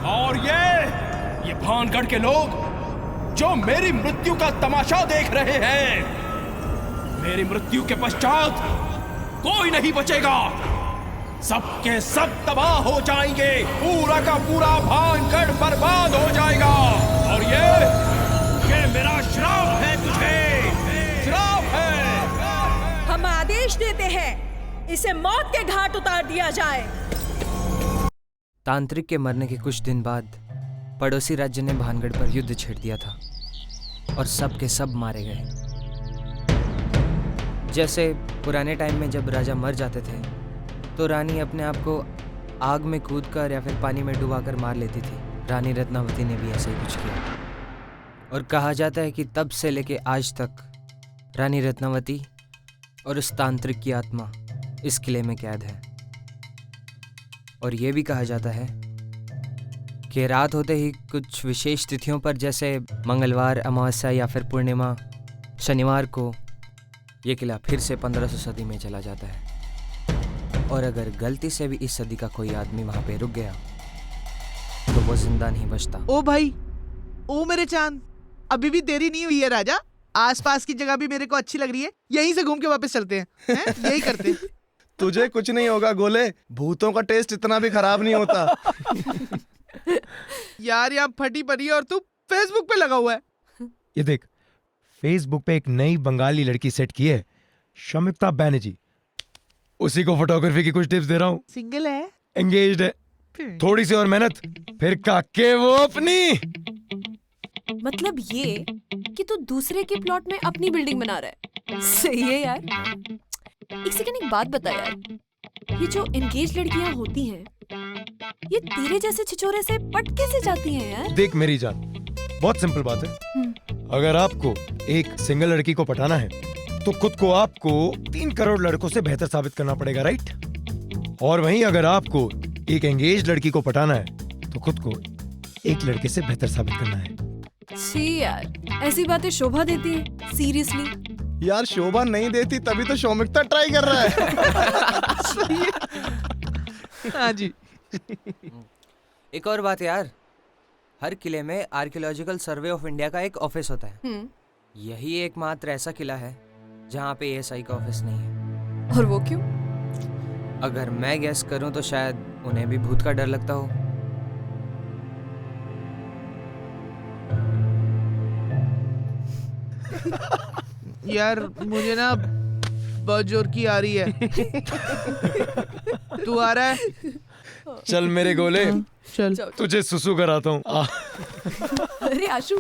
और ये भानगढ़ के लोग जो मेरी मृत्यु का तमाशा देख रहे हैं, मेरी मृत्यु के पश्चात कोई नहीं बचेगा। सबके सब तबाह हो जाएंगे। पूरा का पूरा भानगढ़ बर्बाद हो जाएगा। और ये मेरा श्राप है तुझे, श्राप है। हम आदेश देते हैं इसे मौत के घाट उतार दिया जाए। तांत्रिक के मरने के कुछ दिन बाद पड़ोसी राज्य ने भानगढ़ पर युद्ध छेड़ दिया था और सब के सब मारे गए। जैसे पुराने टाइम में जब राजा मर जाते थे तो रानी अपने आप को आग में कूदकर या फिर पानी में डुबाकर मार लेती थी। रानी रत्नावती ने भी ऐसा ही कुछ किया और कहा जाता है कि तब से लेके आज तक रानी रत्नावती और उस तांत्रिक की आत्मा इस किले में कैद है। और ये भी कहा जाता है कि रात होते ही कुछ विशेष तिथियों पर, जैसे मंगलवार, अमावस्या या फिर पूर्णिमा, शनिवार को ये किला फिर से 1500 सदी में चला जाता है। और अगर गलती से भी इस सदी का कोई आदमी वहां पे रुक गया तो वो जिंदा नहीं बचता। ओ भाई, ओ मेरे चांद, अभी भी देरी नहीं हुई है राजा। आसपास की जगह भी मेरे को अच्छी लग रही है, यहीं से घूम के वापस चलते हैं, हैं? यही करते हैं। तुझे कुछ नहीं होगा गोले, भूतों का टेस्ट इतना भी खराब नहीं होता। यार यहाँ फटी पड़ी है और तू फेसबुक पे लगा हुआ है। ये देख, फेसबुक पे एक नई बंगाली लड़की सेट की है, शमिता बैनर्जी। उसी को फोटोग्राफी की कुछ टिप्स दे रहा हूँ। सिंगल है, एंगेज्ड है, थोड़ी सी और मेहनत फिर काके वो अपनी। मतलब ये कि तू दूसरे के प्लॉट में अपनी बिल्डिंग बना रहा है। सही है यार। एक सेकंड, एक बात बता यार, ये जो एंगेज लड़कियां होती हैं, ये तेरे जैसे छिछोरे से पट कैसे जाती हैं यार? देख मेरी जान, बहुत सिंपल बात है। अगर आपको एक सिंगल लड़की को पटाना है तो खुद को आपको 3 करोड़ लड़कों से बेहतर साबित करना पड़ेगा, राइट? और वहीं अगर आपको एक एंगेज लड़की को पटाना है तो खुद को एक लड़के से बेहतर साबित करना है। छी यार, ऐसी बातें शोभा देती हैं, सीरियसली। यार शोभा नहीं देती तभी तो शौमिकता ट्राई कर रहा है। हाँ जी। एक और बात यार, हर किले में आर्कियोलॉजिकल सर्वे ऑफ इंडिया का एक ऑफिस होता है। यही एकमात्र ऐसा किला है जहाँ पे एएसआई का ऑफिस नहीं है। और वो क्यों? अगर मैं गैस करूं तो शायद उन्हें भी भूत का डर लगता हो। यार मुझे ना बहुत जोर की आ रही है। तू आ रहा है? चल मेरे गोले, चल तुझे सुसु कराता हूँ। अरे आशु,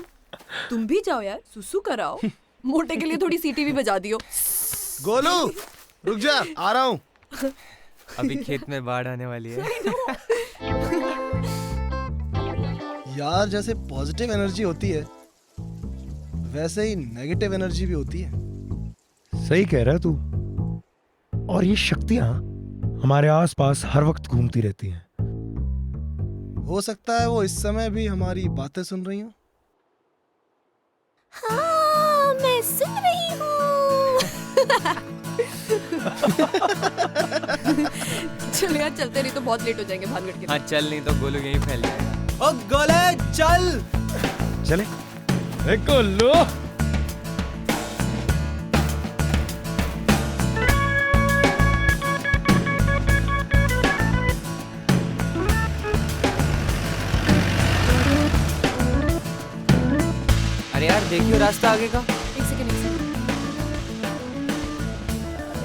तुम भी जाओ यार, सुसु कराओ। मोटे के लिए थोड़ी सीटी भी बजा दियो। गोलू रुक जा, आ रहा हूँ। अभी खेत में बाढ़ आने वाली है। यार जैसे पॉजिटिव एनर्जी होती है वैसे ही नेगेटिव एनर्जी भी होती है। सही कह रहा है तू। और ये शक्तियां हमारे आसपास हर वक्त घूमती रहती हैं। हो सकता है वो इस समय भी हमारी बातें सुन रही हो। हाँ, मैं सुन रही हूँ। चल यार, चलते नहीं तो बहुत लेट हो जाएंगे भानगढ़ के। हाँ चल, नहीं तो गोलू यहीं फैल जाएगा। ओ गोले चल। चले गोलू। देखियो रास्ता आगे का। एक सेकंड।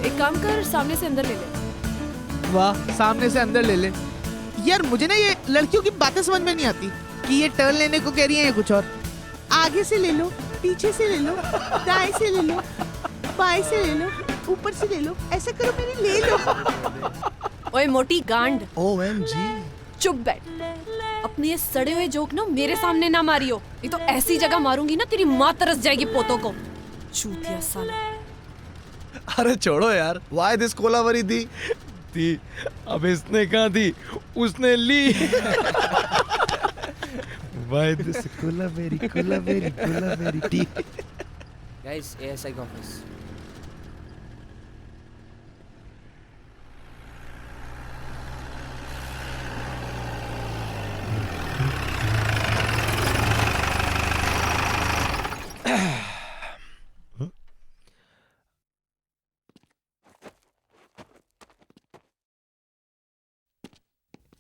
एक काम कर, सामने से अंदर ले ले। वाह, सामने से अंदर ले ले। यार मुझे ना ये लड़कियों की बातें समझ में नहीं आती कि ये टर्न लेने को कह रही है या कुछ और। आगे से ले लो, पीछे से ले लो, दाएं से ले लो, बाएं से ले लो, ऊपर से ले लो, ऐसे करो मेरी ले लो। ओए मोटी गांड, OMG। चुप बैठ। अपने ये सड़े हुए जोक ना मेरे सामने ना मारियो, ये तो ऐसी जगह मारूंगी ना तेरी माँ तरस जाएगी पोतों को। चूतिया साला। अरे छोड़ो यार, वाई दिस कोलावरी दी थी, अब इसने कहा थी, उसने ली। Why this Kolaveri di. Guys, ASI का ऑफिस।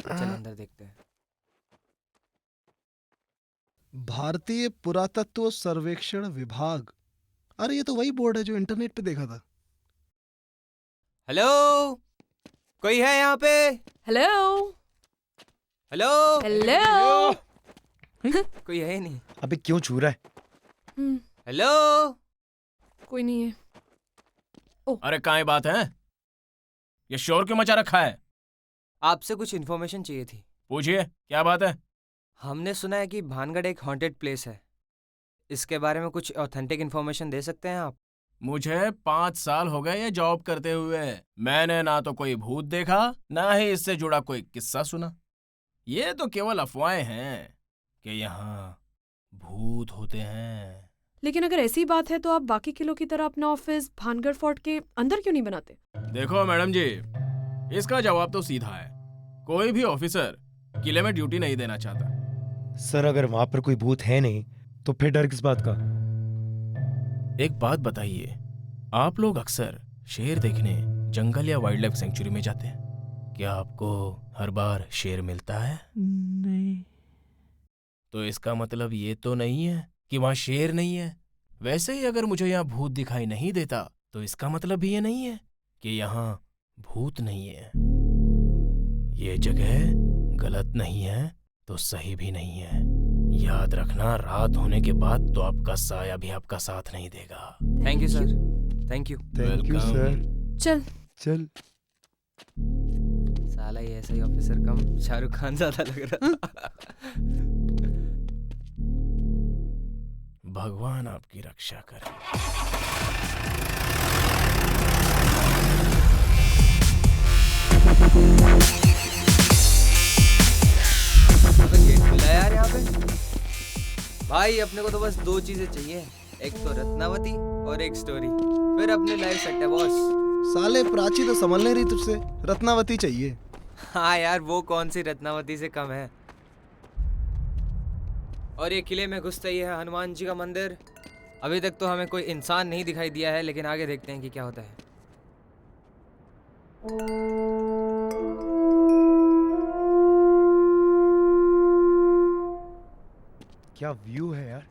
चल अंदर देखते हैं। भारतीय पुरातत्व सर्वेक्षण विभाग। अरे ये तो वही बोर्ड है जो इंटरनेट पे देखा था। हेलो, कोई है यहाँ पे? Hello hello hello. कोई है ही नहीं। अबे क्यों छू रहा है? हेलो, कोई नहीं है। अरे काहे बात है? ये शोर क्यों मचा रखा है? आपसे कुछ इन्फॉर्मेशन चाहिए थी। पूछिए, क्या बात है? हमने सुना है कि भानगढ़ एक हॉन्टेड प्लेस है। इसके बारे में कुछ ऑथेंटिक इन्फॉर्मेशन दे सकते हैं आप? मुझे 5 साल हो गए ये जॉब करते हुए। मैंने ना तो कोई भूत देखा, ना ही इससे जुड़ा कोई किस्सा सुना। ये तो केवल अफवाहें हैं कि यहाँ भूत होते हैं। लेकिन अगर ऐसी बात है तो आप बाकी किलो की तरह अपना ऑफिस भानगढ़ फोर्ट के अंदर क्यों नहीं बनाते? देखो मैडम जी, इसका जवाब तो सीधा है। कोई भी ऑफिसर किले में ड्यूटी नहीं देना चाहता। सर, अगर वहां पर कोई भूत है नहीं तो फिर डर किस बात का? एक बात बताइए, आप लोग अक्सर शेर देखने जंगल या वाइल्ड लाइफ सेंचुरी में जाते हैं, क्या आपको हर बार शेर मिलता है? नहीं। तो इसका मतलब ये तो नहीं है कि वहां शेर नहीं है। वैसे ही अगर मुझे यहाँ भूत दिखाई नहीं देता तो इसका मतलब भी ये नहीं है कि यहाँ भूत नहीं है। ये जगह गलत नहीं है तो सही भी नहीं है। याद रखना, रात होने के बाद तो आपका साया भी आपका साथ नहीं देगा। Thank you sir. Thank you. Thank you sir. चल चल। साला ये ऐसा ही ऑफिसर कम शाहरुख खान ज्यादा लग रहा था। भगवान आपकी रक्षा करे। गेट खुला है यार यहाँ पे। भाई अपने को तो बस 2 चीजें चाहिए, एक तो रत्नावती और एक स्टोरी, फिर अपने लाइफ सेट है बॉस। साले प्राची तो संभल नहीं रही तुझसे, रत्नावती चाहिए। हाँ यार, वो कौन सी रत्नावती से कम है। और ये किले में घुसते ही है हनुमान जी का मंदिर। अभी तक तो हमें कोई इंसान नहीं दिखाई दिया है, लेकिन आगे देखते हैं कि क्या होता है। क्या व्यू है यार।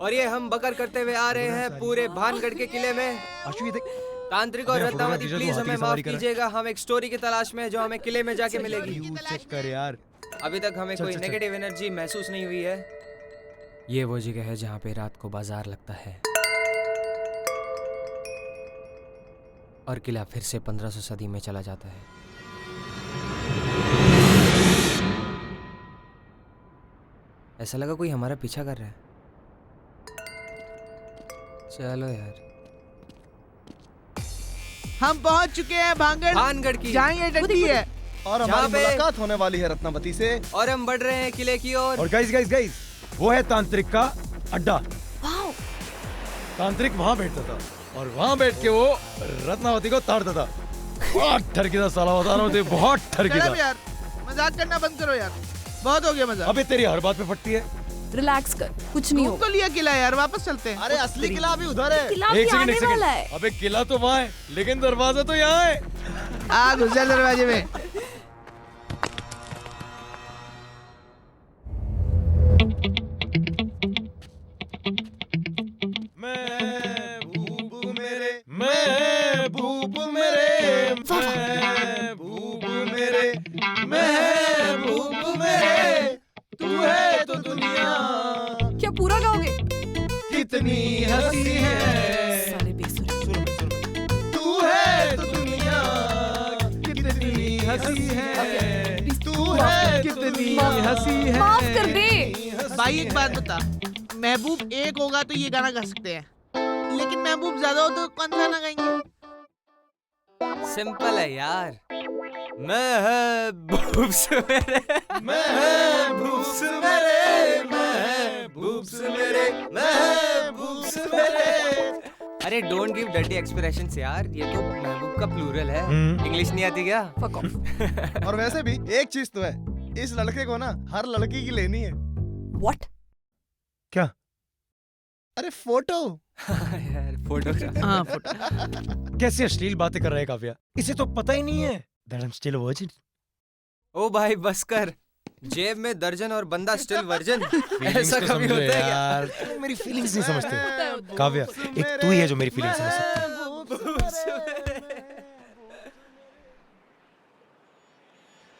और ये हम बकर करते हुए आ रहे हैं पूरे भानगढ़ के किले में। आशु ये देख। तांत्रिक और रत्नावती प्लीज हमें माफ कीजिएगा, हम एक स्टोरी की तलाश में है जो हमें किले में जाके मिलेगी। चेक कर यार। अभी तक हमें कोई नेगेटिव एनर्जी महसूस नहीं हुई है। ये वो जगह है जहाँ पे रात को बाजार लगता है और किला फिर से 1500 सदी में चला जाता है। ऐसा लगा कोई हमारा पीछा कर रहा है। चलो यार, हम पहुंच चुके हैं भानगढ़ की जहाँ टट्टी है और हमारी मुलाकात होने वाली है रत्नावती से। और हम बढ़ रहे हैं किले की ओर। और गाइस वो है तांत्रिक का अड्डा। तांत्रिक वहां बैठता था और वहां बैठ के वो रत्नावती को ताड़ता था। बहुत ठरकी था साला, बता रहा हूँ, बहुत ठरकी था। यार मजाक करना बंद करो यार, बहुत हो गया मजाक। अबे तेरी हर बात पे फटती है। रिलैक्स कर, कुछ नहीं होगा। तो लिया किला यार, वापस चलते हैं। अरे असली किला अभी उधर है। एक सेकंड। अबे किला तो वहाँ है लेकिन दरवाजा तो यहाँ है। आ घुस जा दरवाजे में। महबूब मेरे, तू है तो दुनिया क्या पूरा गाओगे? कितनी हंसी है, साले बेसुरा। तू है तो दुनिया कितनी हंसी है, तू है कितनी हंसी है। माफ कर दे। भाई एक बात बता, महबूब एक होगा तो ये गाना गा सकते हैं, लेकिन महबूब ज्यादा हो तो कौन सा गाना गाएंगे? सिंपल है यार, महबूब से मेरे, महबूब से मेरे, महबूब से मेरे, महबूब से मेरे। अरे डोंट गिव डर्टी एक्सप्रेशंस यार, ये तो महबूब का प्लूरल है। इंग्लिश नहीं आती क्या? Fuck off। और वैसे भी एक चीज तो है, इस लड़के को ना हर लड़की की लेनी है। What? क्या? अरे फोटो। यार फोटोग्राफ। हाँ फोटो। कैसे अश्लील बातें कर रहा है काव्या, इसे तो पता ही नहीं है that I'm still a virgin। ओ भाई बस कर, जेब में दर्जन और बंदा स्टिल वर्जिन। ऐसा तो कभी समझो होता है क्या? यार, तुम मेरी फीलिंग्स नहीं समझते काव्या, एक तू ही है जो मेरी फीलिंग्स समझ सकती है।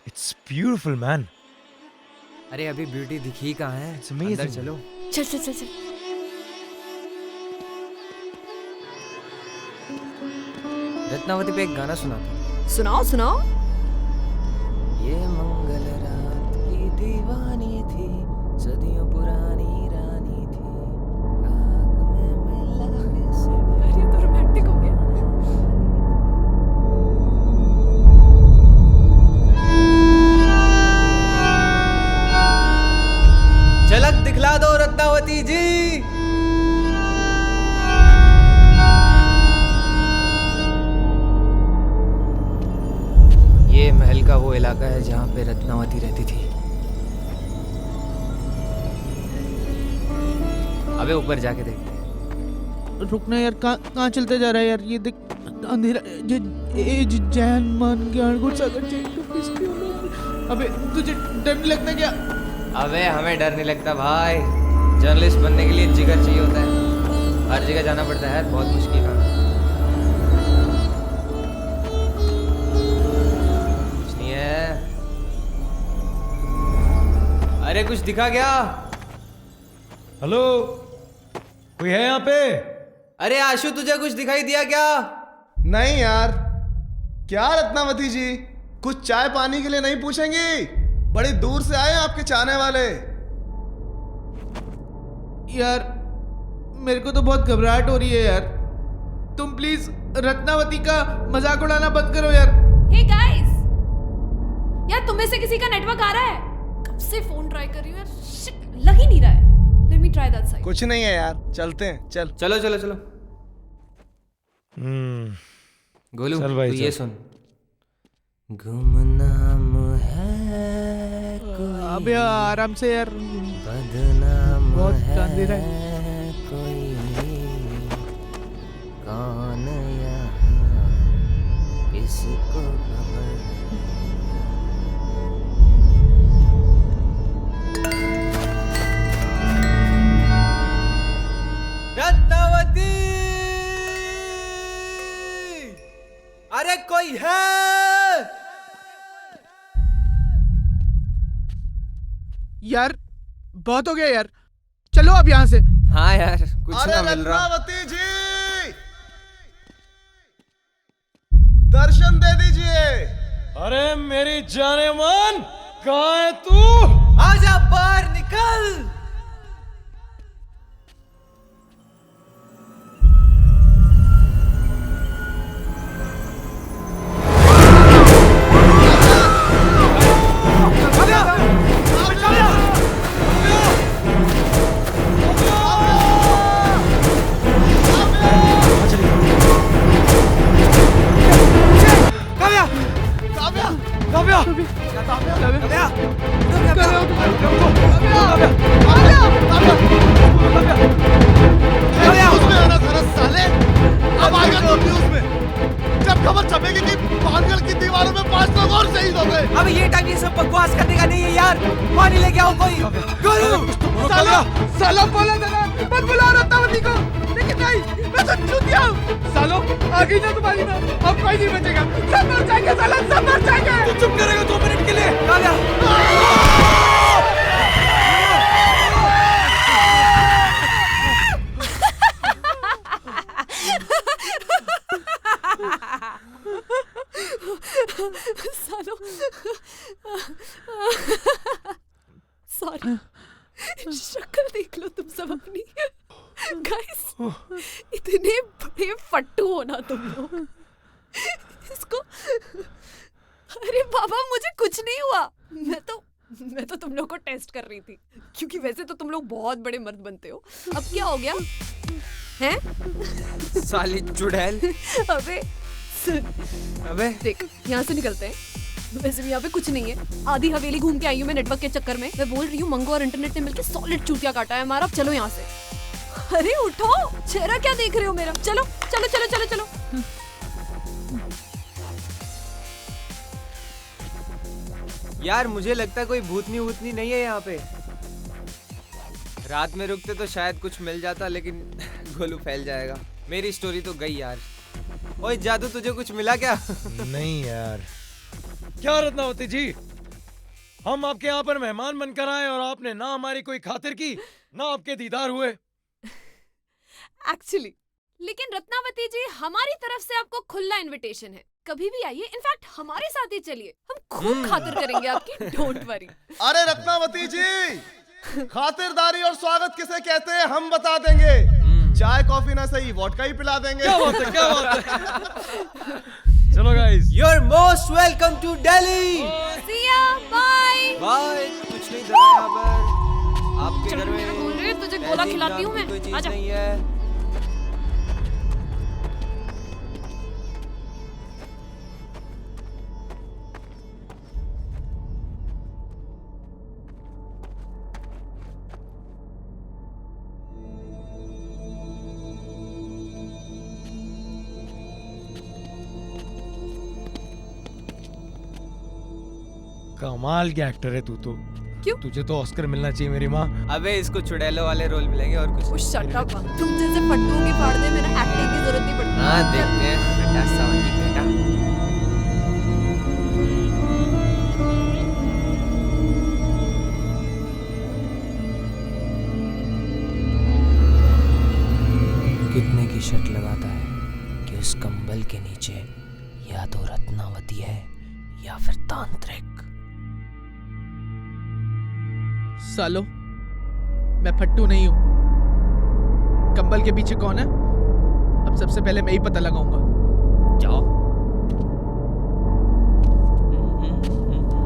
It's beautiful man। अरे अभी ब्यूटी दिखी कहाँ है? It's amazing। अंदर चलो। चल चल चल चल। रत्नावती पे एक गाना सुना था। सुनाओ सुनाओ। ये मंगल रात की दीवानी थी, सदियों पुरानी रानी थी, रात में मिला कैसे। यार ये तो रोमांटिक हो गया। झलक दिखला दो रत्नावती जी। ये महल का वो इलाका है जहाँ पे रत्नावती रहती थी। अबे ऊपर जाके देखते हैं। रुकना यार, कहाँ चलते जा रहा है यार? ये देख अंधेरा, जैन मन ज्ञान गुण सागर जैन तो किसके हो? अबे तुझे डर नहीं लगता क्या? अबे हमें डर नहीं लगता भाई, जर्नलिस्ट बनने के लिए जिगर चाहिए होता है, हर जगह जाना पड़ता है, बहुत मुश्किल काम है। कुछ नहीं है। अरे कुछ दिखा क्या? हेलो, कोई है यहाँ पे? अरे आशु तुझे कुछ दिखाई दिया क्या? नहीं यार। क्या रत्नावती जी, कुछ चाय पानी के लिए नहीं पूछेंगी? बड़ी दूर से आए आपके चाहने वाले। यार मेरे को तो बहुत घबराहट हो रही है यार, तुम प्लीज रत्नावती का मजाक उड़ाना बंद करो यार। हे गाइस, यार तुम में से किसी का नेटवर्क आ रहा है? कब से फोन ट्राई कर रही हूँ यार, शिट, लग ही नहीं रहा है। Let me try that side. कुछ नहीं है यार, चलते हैं। चल चलो चलो चलो। गोलू चल भाई, तू ये चल। सुन। गुमनाम है अबे आराम से यार, बदनाम बहुत है अंधेरा है। कोई, कौन यहाँ किसको खबर? रत्नावती, अरे कोई है? यार बहुत हो गया यार, चलो अब यहाँ से। हाँ यार कुछ अरे ना मिल रहा। रत्नावती जी, दर्शन दे दीजिए। अरे मेरी जाने मन, कहाँ है तू? आजा बाहर निकल। अब ये टाइम ये सब बकवास करने का नहीं है यार, पानी लेके आओ कोई। गुरु सालो बोला था ना मत बुलाओ रत्नावती को, लेकिन नहीं, मैं तो चूतिया हूँ। सालो आ गई ना तुम्हारी ना, अब कोई नहीं बचेगा, सब मर जाएंगे साला, सब मर जाएंगे। चुप करेगा तो आ गया। सालो सॉरी, शक्ल देख लो तुम सब अपनी। गाइस, इतने बड़े फट्टू हो ना तुम लोग। इसको, अरे बाबा मुझे कुछ नहीं हुआ। मैं तो तुम लोग को टेस्ट कर रही थी, क्योंकि वैसे तो तुम लोग बहुत बड़े मर्द बनते हो। अब क्या हो गया हैं? साली चुड़ैल। अबे सुन, अबे देख यहाँ से निकलते हैं। वैसे भी यहाँ पे कुछ नहीं है, आधी हवेली घूम के आई हूँ मैं नेटवर्क के चक्कर में। मैं बोल रही हूँ मंगो और इंटरनेट ने मिलकर सॉलिड चूतिया काटा है हमारा। चलो यहाँ से। अरे उठो, चेहरा क्या देख रहे हो मेरा? चलो चलो चलो चलो चलो। यार मुझे लगता है कोई भूतनी वूतनी नहीं है यहाँ पे। रात में रुकते तो शायद कुछ मिल जाता, लेकिन गोलू फैल जाएगा। मेरी स्टोरी तो गई यार। ओए जादू, तुझे कुछ मिला क्या? नहीं यार। क्या रत्नावती जी, हम आपके यहाँ पर मेहमान बनकर आए और आपने ना हमारी कोई खातिर की, ना आपके दीदार हुए। एक्चुअली, लेकिन रत्नावती जी हमारी तरफ से आपको खुला इनविटेशन है, कभी भी आइए। इनफैक्ट हमारे साथ ही चलिए, हम खूब खातिर करेंगे आपकी। Don't worry. अरे रत्नावती जी, खातिरदारी और स्वागत किसे कहते हैं हम बता देंगे। चाय कॉफी ना सही, वोडका ही पिला देंगे। क्या बात है, क्या बात है। चलो guys, you are most welcome to Delhi. See ya, bye। Bye. कुछ नहीं था यहाँ पर। आपके घर में बोल रहे तुझे गोला खिलाती हूँ मैं। कोई चीज आजा। नहीं है। कमाल के एक्टर है तू तो। क्यों? तुझे तो ऑस्कर मिलना चाहिए मेरी माँ। अबे इसको चुड़ैलों वाले रोल मिलेंगे और कुछ। Shut up. तुम जैसे फट्टुओं के फाड़ दे, मेरा एक्टिंग की जरूरत नहीं पड़ती। हाँ देखते हैं बेटा, सावंती बेटा। कितने की शर्त लगाता है कि उस कंबल के नीचे या तो रत्नावती है या फिर तांत्रिक। सालो, मैं फट्टू नहीं हूँ। कंबल के पीछे कौन है? अब सबसे पहले मैं ही पता लगाऊंगा। जाओ।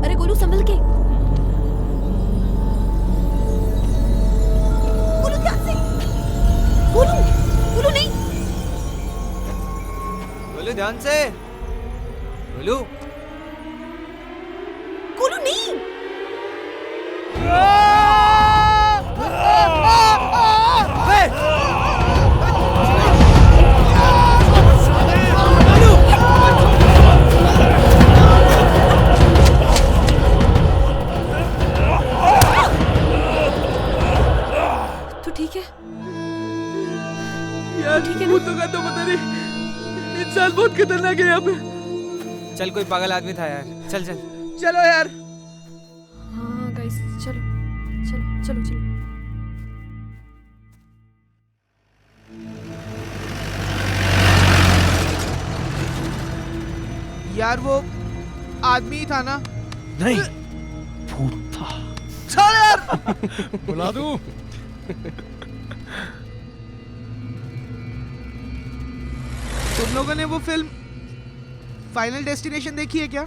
अरे गोलू संभल के। गोलू ध्यान से। गोलू, गोलू नहीं। गोलू ध्यान से। गोलू। गोलू नहीं। तो ठीक है यार, भूतों का तो पता नहीं। इंसान बहुत खतरनाक है यहाँ पे। चल, कोई पागल आदमी था यार। चल चल चलो यार। हाँ गाइस, चलो चलो चलो चलो। यार वो आदमी ही था ना? नहीं, भूत था। चल यार। बुला दूं? तुम लोगों ने वो फिल्म फाइनल डेस्टिनेशन देखी है क्या?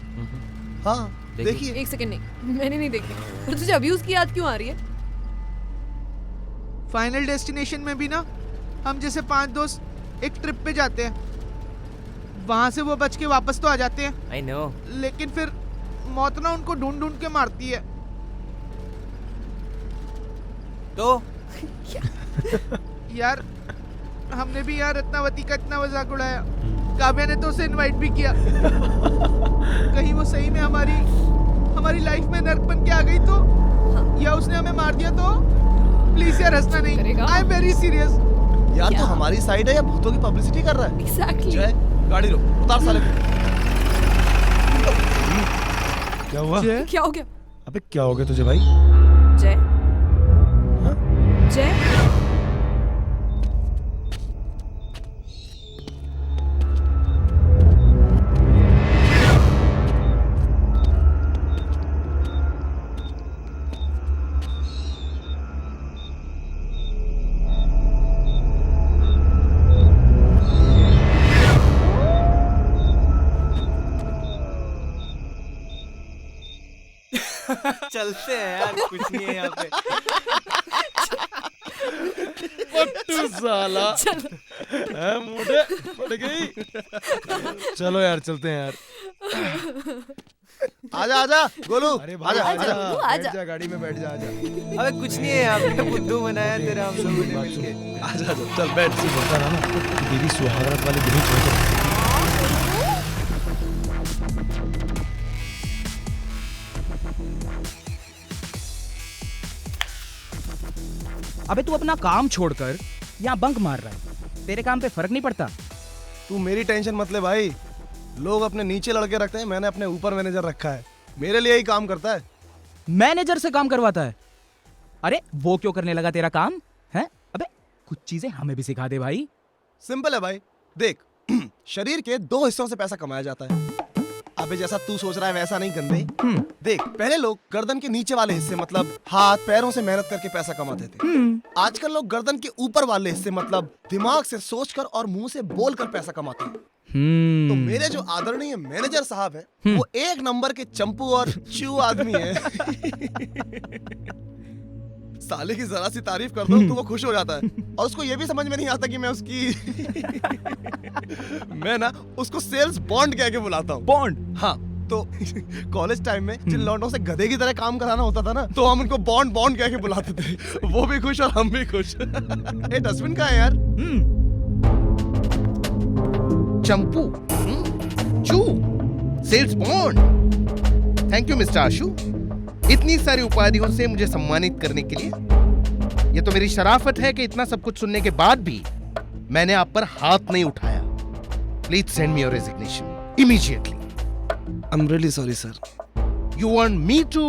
हाँ देखिए। एक सेकंड, नहीं मैंने नहीं देखी। पर तुझे अभी उसकी याद क्यों आ रही है? फाइनल डेस्टिनेशन में भी ना हम जैसे 5 दोस्त एक ट्रिप पे जाते हैं, वहां से वो बच के वापस तो आ जाते हैं। I know। लेकिन फिर मौत ना उनको ढूंढ ढूंढ के मारती है। तो यार हमने भी यार रत्नावती का इतना मजाक उड़ाया, काव्या ने तो उसे इनवाइट भी किया। कहीं वो सही में हमारी लाइफ में नर्क बन के आ गई तो, या उसने हमें मार दिया तो? प्लीज यार हंसना नहीं, आई एम वेरी सीरियस। यार तो हमारी साइड है या भूतों की पब्लिसिटी कर रहा है? Exactly। जय, गाड़ी रोक, उतार साले को। क्या हुआ? क्या हो गया? अबे क्या हो गया तुझे भाई? जय जय चलते हैं यार, कुछ नहीं है यहाँ पे। पट्टू साला है, मोटे पड़ गई। चलो यार चलते हैं यार। आजा आजा गोलू, अरे आजा आजा बैठ जा, गाड़ी में बैठ जा, आजा। अबे कुछ नहीं है यहाँ पे, बुद्धू बनाया तेरा हम लोगों ने मिलके। आजा आजा, चल बैठ। से बोलता रहा ना कि देवी सुहागरात वाले दिन ही छोड़। अबे तू अपना काम छोड़कर यहाँ बंक मार रहा है, तेरे काम पे फर्क नहीं पड़ता? तू मेरी टेंशन मत ले भाई। लोग अपने नीचे लड़के रखते हैं, मैंने अपने ऊपर मैनेजर रखा है, मेरे लिए ही काम करता है। मैनेजर से काम करवाता है? अरे वो क्यों करने लगा तेरा काम है? अबे कुछ चीजें हमें भी सिखा दे भाई। सिंपल है भाई, देख शरीर के 2 हिस्सों से पैसा कमाया जाता है। अबे जैसा तू सोच रहा है वैसा नहीं गंदे। देख पहले लोग गर्दन के नीचे वाले हिस्से मतलब हाथ पैरों से मेहनत करके पैसा कमाते थे। आजकल लोग गर्दन के ऊपर वाले हिस्से मतलब दिमाग से सोचकर और मुंह से बोलकर पैसा कमाते हैं। तो मेरे जो आदरणीय मैनेजर साहब हैं, वो 1 नंबर के चंपू और चू आदमी है। साले की जरा सी तारीफ कर दो तो वो खुश हो जाता है, और उसको ये भी समझ में नहीं आता कि मैं उसकी मैं ना उसको सेल्स बॉन्ड कह के बुलाता हूँ। बॉन्ड? हाँ, तो कॉलेज टाइम में जिन लौंडों से गधे की तरह काम कराना होता था ना, तो हम उनको बॉन्ड बॉन्ड कह के बुलाते थे। वो भी खुश और हम भी खुश। ए डस्टबिन कहाँ है यार? चंपू, चू, sales bond. Thank you mister Ashu, इतनी सारी उपाधियों से मुझे सम्मानित करने के लिए। ये तो मेरी शराफत है कि इतना सब कुछ सुनने के बाद भी मैंने आप पर हाथ नहीं उठाया। Please send me your resignation immediately. I am really sorry sir. You want me to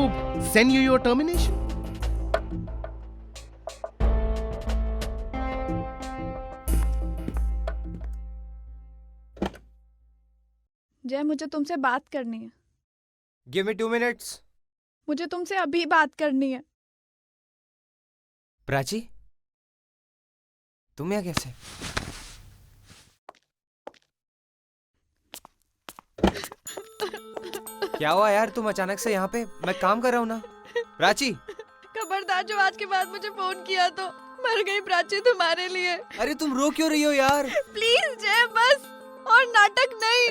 send you your termination? Jay मुझे तुमसे बात करनी है। Give me 2 minutes. मुझे तुमसे अभी बात करनी है। प्राची, तुम यहाँ कैसे? क्या हुआ यार, तुम अचानक से यहाँ पे? मैं काम कर रहा हूँ ना। प्राची, खबरदार जो आज के बाद मुझे फोन किया तो मर गई प्राची तुम्हारे लिए। अरे तुम रो क्यों रही हो यार? प्लीज जय, बस और नाटक नहीं।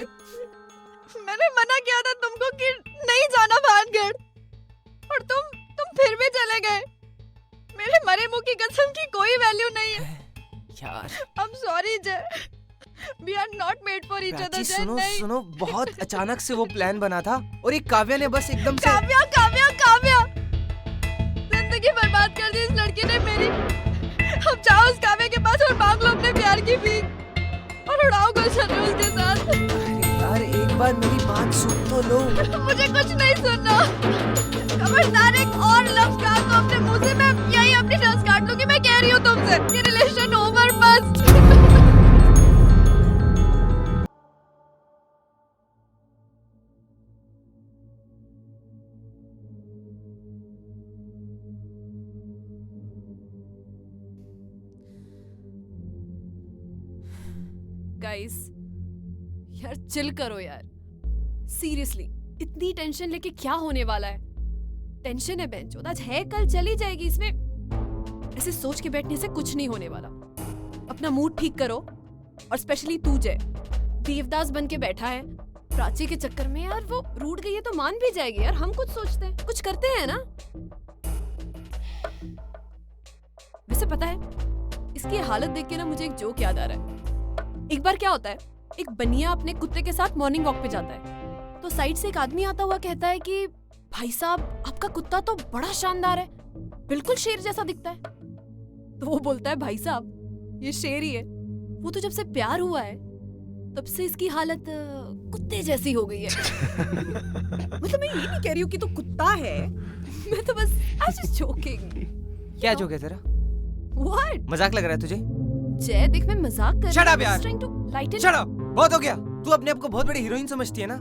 मैंने मना किया था तुमको कि नहीं जाना भानगढ़, और तुम फिर भी चले गए। मेरे मरे मुंह की कसम की कोई वैल्यू नहीं है यार। I'm sorry जय, we are not made for each other। सुनो सुनो, बहुत अचानक से वो प्लान बना था, और एक काव्या ने बस एकदम से काव्या काव्या काव्या जिंदगी बर्बाद कर दी इस लड़की ने मेरी। अब जाओ उस काव्या के पास और मांग लो अपने प्यार की भीख, और उड़ाओ गुलशन उसके साथ। यार एक बार मेरी बात सुन तो लो। मुझे कुछ नहीं सुनना। खबरदार एक और लफ्ज कहा तो अपने मुंह से मैं यही अपनी नस काट लूंगी। मैं कह रही हूँ तुमसे, ये रिलेशन ओवर बस। गाइस यार चिल करो यार, सीरियसली इतनी टेंशन लेके क्या होने वाला है? टेंशन है बेंचोद, आज है कल चली जाएगी। इसमें ऐसे सोच के बैठने से कुछ नहीं होने वाला। अपना मूड ठीक करो, और स्पेशली तू जय, देवदास बन के बैठा है प्राची के चक्कर में। यार वो रूठ गई है तो मान भी जाएगी यार। हम कुछ सोचते हैं, कुछ करते हैं ना। वैसे पता है, इसकी हालत देख के ना मुझे एक जोक याद आ रहा है। एक बार क्या होता है, एक बनिया अपने कुत्ते के साथ मॉर्निंग वॉक पे जाता है, तो साइड से एक आदमी आता हुआ कहता है कि भाई साहब आपका कुत्ता तो बड़ा शानदार है, बिल्कुल शेर जैसा दिखता है। तो वो बोलता है भाई साहब ये शेर ही है, वो तो जब से प्यार हुआ है तब से इसकी हालत कुत्ते जैसी हो गई है। मतलब मैं ये नहीं कह रही हूँ कि तू कुत्ता है। मैं तो बस आई जस्ट जोकिंग। क्या जोक है तेरा? व्हाट? मजाक लग रहा है तुझे? जय देख मैं मजाक कर रही हूँ। Shut up यार। Just trying to lighten Shut up! बहुत हो गया। तू अपने आप को बहुत बड़ी हीरोइन समझती है ना,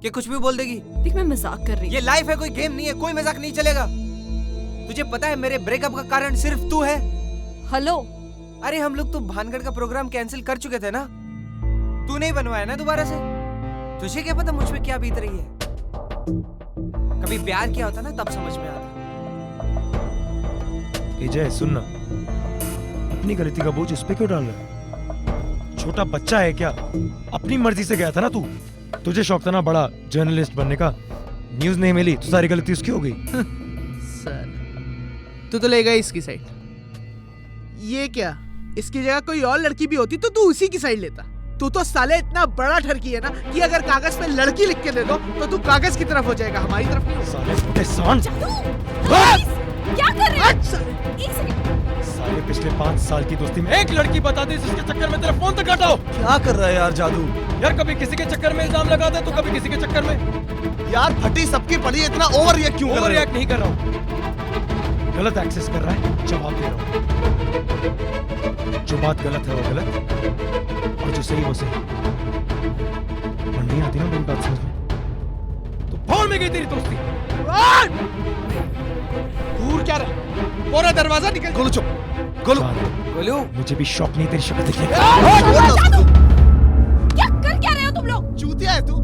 कि कुछ भी बोल देगी। देख मैं मजाक कर रही हूँ। ये लाइफ है, कोई गेम नहीं है, कोई मजाक नहीं चलेगा। तुझे पता है मेरे ब्रेकअप का कारण सिर्फ तू है। हेलो। अरे हम लोग तो भानगढ़ का प्रोग्राम कैंसिल कर चुके थे ना, तू नहीं बनवाया ना दोबारा से। तुझे क्या पता मुझ पे क्या बीत रही है। कभी प्यार किया होता ना तब समझ में आता। जय सुनना, अपनी गलती का बोझ इस पे क्यों डाल रहा है? छोटा बच्चा है क्या? अपनी मर्जी से गया था ना तू। तुझे शौक था ना बड़ा जर्नलिस्ट बनने का, न्यूज नहीं मिली तो सारी गलती उसकी हो गई। सर तू तो ले गई इसकी साइड। ये क्या, इसकी जगह कोई और लड़की भी होती तो तू उसी की साइड लेता। तू तो साले इतना बड़ा ठरकी है ना कि अगर कागज पे लड़की लिख के दे दो तो तू कागज की तरफ हो जाएगा, हमारी तरफ नहीं होगा। क्या कर रहे हो? एक सेकंड। साले पिछले 5 साल की दोस्ती में एक लड़की बता दी जिसके चक्कर में तेरा फोन तक काटा हो। क्या कर रहा है यार जादू? यार कभी किसी के चक्कर में इल्जाम लगाता है तो कभी किसी के चक्कर में। यार फटी सबकी पड़ी, इतना ओवर रिएक्ट क्यों कर रहा है? ओवर रिएक्ट नहीं कर रहा हूँ, गलत एक्सेस कर रहा है, जवाब दे रहा हूँ। जो बात गलत है वो गलत और जो सही वो सही। और नहीं आती ना मेरी बात समझ में तो फोन में गई तेरी दोस्ती। दूर क्या रहा? पूरा दरवाजा निकल। गोलू चुप। गोलू गोलू मुझे भी शौक नहीं तेरी शक्ल देखने क्या कर क्या रहे हो तुम लोग? चूतिया है तू,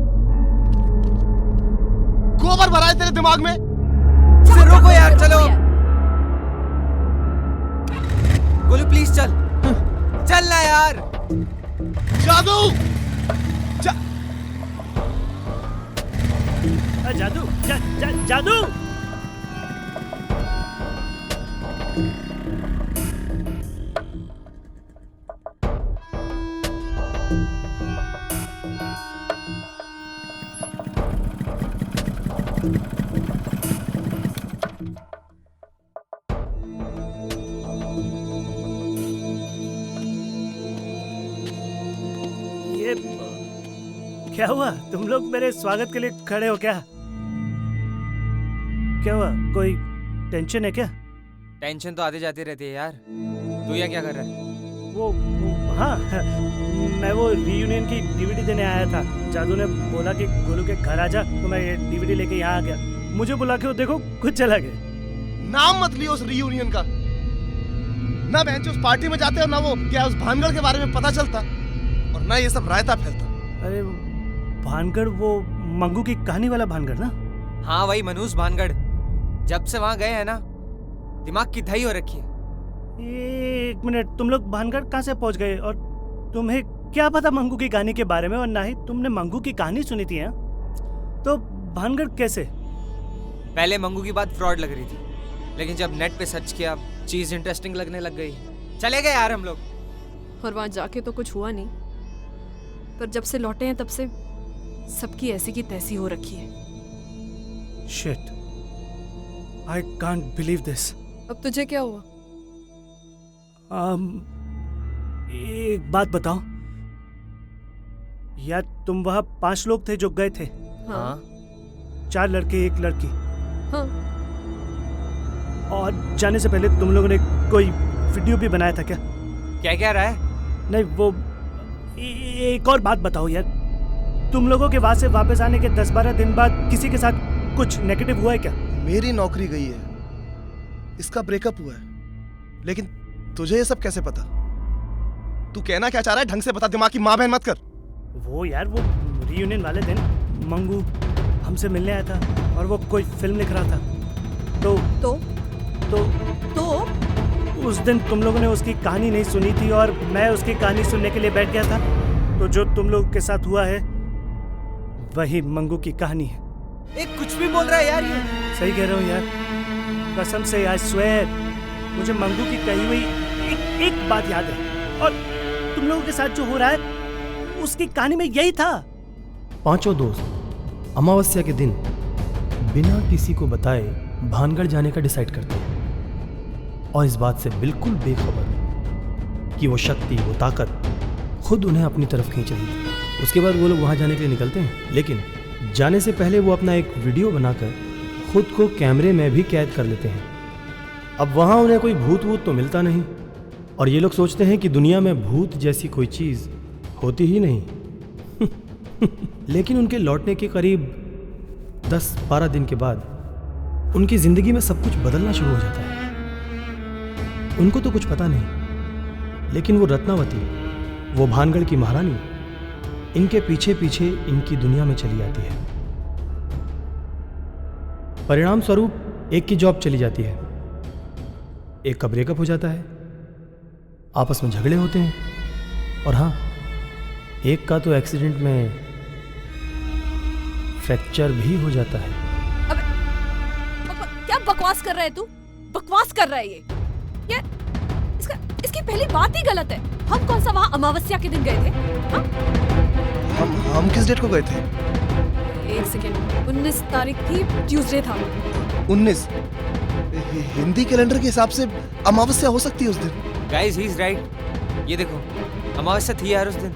गोबर भरा है तेरे दिमाग में। रुको यार, चलो गोलू प्लीज चल, चल ना यार। जादू जादू जादू ये क्या हुआ? तुम लोग मेरे स्वागत के लिए खड़े हो क्या? क्या हुआ? कोई टेंशन है क्या? टेंशन तो आती जाती रहती है यार। तू यहाँ क्या कर रहा है? वो हाँ मैं वो रीयूनियन की डीवीडी देने आया था। जादू ने बोला कि गोलू के घर आ जा, तो मैं ये डीवीडी लेके यहाँ आ गया। मुझे बुला के वो देखो खुद चला गया। नाम मत लियो उस रीयूनियन का। ना बहन उस पार्टी में जाते हो ना वो क्या उस भानगढ़ के बारे में पता चलता, और ना ये सब रायता फैलता। अरे भानगढ़, वो मंगू की कहानी वाला भानगढ़ ना? हाँ वही मनहूस भानगढ़। जब से वहाँ गए हैं ना दिमाग की दही हो रखी है। एक मिनट, तुम लोग भानगढ़ कहाँ से पहुँच गए? और तुम्हें क्या पता मंगू की कहानी के बारे में? और ना ही तुमने मंगू की कहानी सुनी थी? तो भानगढ़ कैसे? पहले मंगू की बात फ्रॉड लग रही थी, लेकिन जब नेट पे सर्च किया चीज इंटरेस्टिंग लगने लग गई। चले गए यार हम लोग। और वहां जाके तो कुछ हुआ नहीं, पर जब से लौटे हैं तब से सबकी ऐसी की तैसी हो रखी है। Shit. I can't believe this. अब तुझे क्या हुआ? एक बात बताओ यार, तुम वहाँ 5 लोग थे जो गए थे? हाँ। 4 लड़के 1 लड़की। हाँ। और जाने से पहले तुम लोगों ने कोई वीडियो भी बनाया था क्या? क्या कह रहा है? नहीं वो एक और बात बताओ यार, तुम लोगों के वहां से वापस आने के 10-12 दिन बाद किसी के साथ कुछ नेगेटिव हुआ है क्या? मेरी नौकरी गई है, इसका ब्रेकअप हुआ है, लेकिन तुझे ये सब कैसे पता? तू कहना क्या चाह रहा है? ढंग से बता, दिमाग की माँ बहन मत कर। वो यार वो रीयूनियन वाले दिन मंगू हमसे मिलने आया था और वो कोई फिल्म लिख रहा था। तो उस दिन तुम लोगों ने उसकी कहानी नहीं सुनी थी और मैं उसकी कहानी सुनने के लिए बैठ गया था। तो जो तुम लोगों के साथ हुआ है वही मंगू की कहानी है। एक कुछ भी बोल रहा है यार ये। सही कह रहे हो यार, कसम से आई स्वेयर, मुझे मंगू की कही हुई एक बात याद है, और तुम लोगों के साथ जो हो रहा है उसकी कहानी में यही था। 5 दोस्त अमावस्या के दिन बिना किसी को बताए भानगढ़ जाने का डिसाइड करते हैं, और इस बात से बिल्कुल बेखबर कि वो शक्ति, वो ताकत खुद उन्हें अपनी तरफ खींच रही थी। उसके बाद वो लोग वहां जाने के लिए निकलते हैं, लेकिन जाने से पहले वो अपना एक वीडियो बनाकर खुद को कैमरे में भी कैद कर लेते हैं। अब वहाँ उन्हें कोई भूत वूत तो मिलता नहीं और ये लोग सोचते हैं कि दुनिया में भूत जैसी कोई चीज़ होती ही नहीं। लेकिन उनके लौटने के करीब 10-12 दिन के बाद उनकी ज़िंदगी में सब कुछ बदलना शुरू हो जाता है। उनको तो कुछ पता नहीं, लेकिन वो रत्नावती, वो भानगढ़ की महारानी, इनके पीछे पीछे इनकी दुनिया में चली जाती है। परिणाम स्वरूप एक की जॉब चली जाती है, एक का ब्रेकअप हो जाता है, आपस में झगड़े होते हैं और हाँ, एक का तो एक्सीडेंट में फ्रैक्चर भी हो जाता है। क्या बकवास कर रहा है तू? बकवास कर रहा है ये इसकी पहली बात ही गलत है। हम कौन सा वहाँ अमावस्या के दिन गए थे? हम किस डेट को गए थे? एक सेकेंड, 19 तारीख थी, ट्यूसडे था। 19? हिंदी कैलेंडर के हिसाब से अमावस्या हो सकती है उस दिन। Guys he is right. ये देखो, अमावस्या थी यार उस दिन।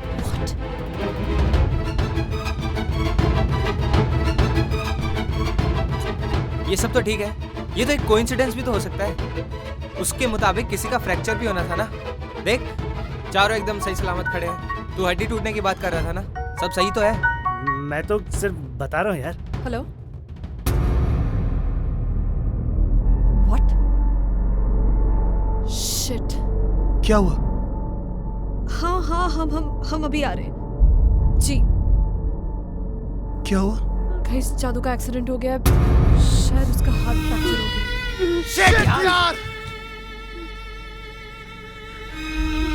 ये सब तो ठीक है, ये तो एक कोइंसिडेंस भी तो हो सकता है। उसके मुताबिक किसी का फ्रैक्चर भी होना था ना। देख, चारों एकदम सही सलामत खड़े हैं। तू हड्डी टूटने की बात कर रहा था ना, सब सही तो है। मैं तो सिर्फ बता रहा हूँ यार। Hello, what? शिट, क्या हुआ? हाँ, हम अभी आ रहे हैं जी। क्या हुआ? गाइस, जादू का एक्सीडेंट हो गया है, शायद उसका हाथ फ्रैक्चर हो गया। शिट यार!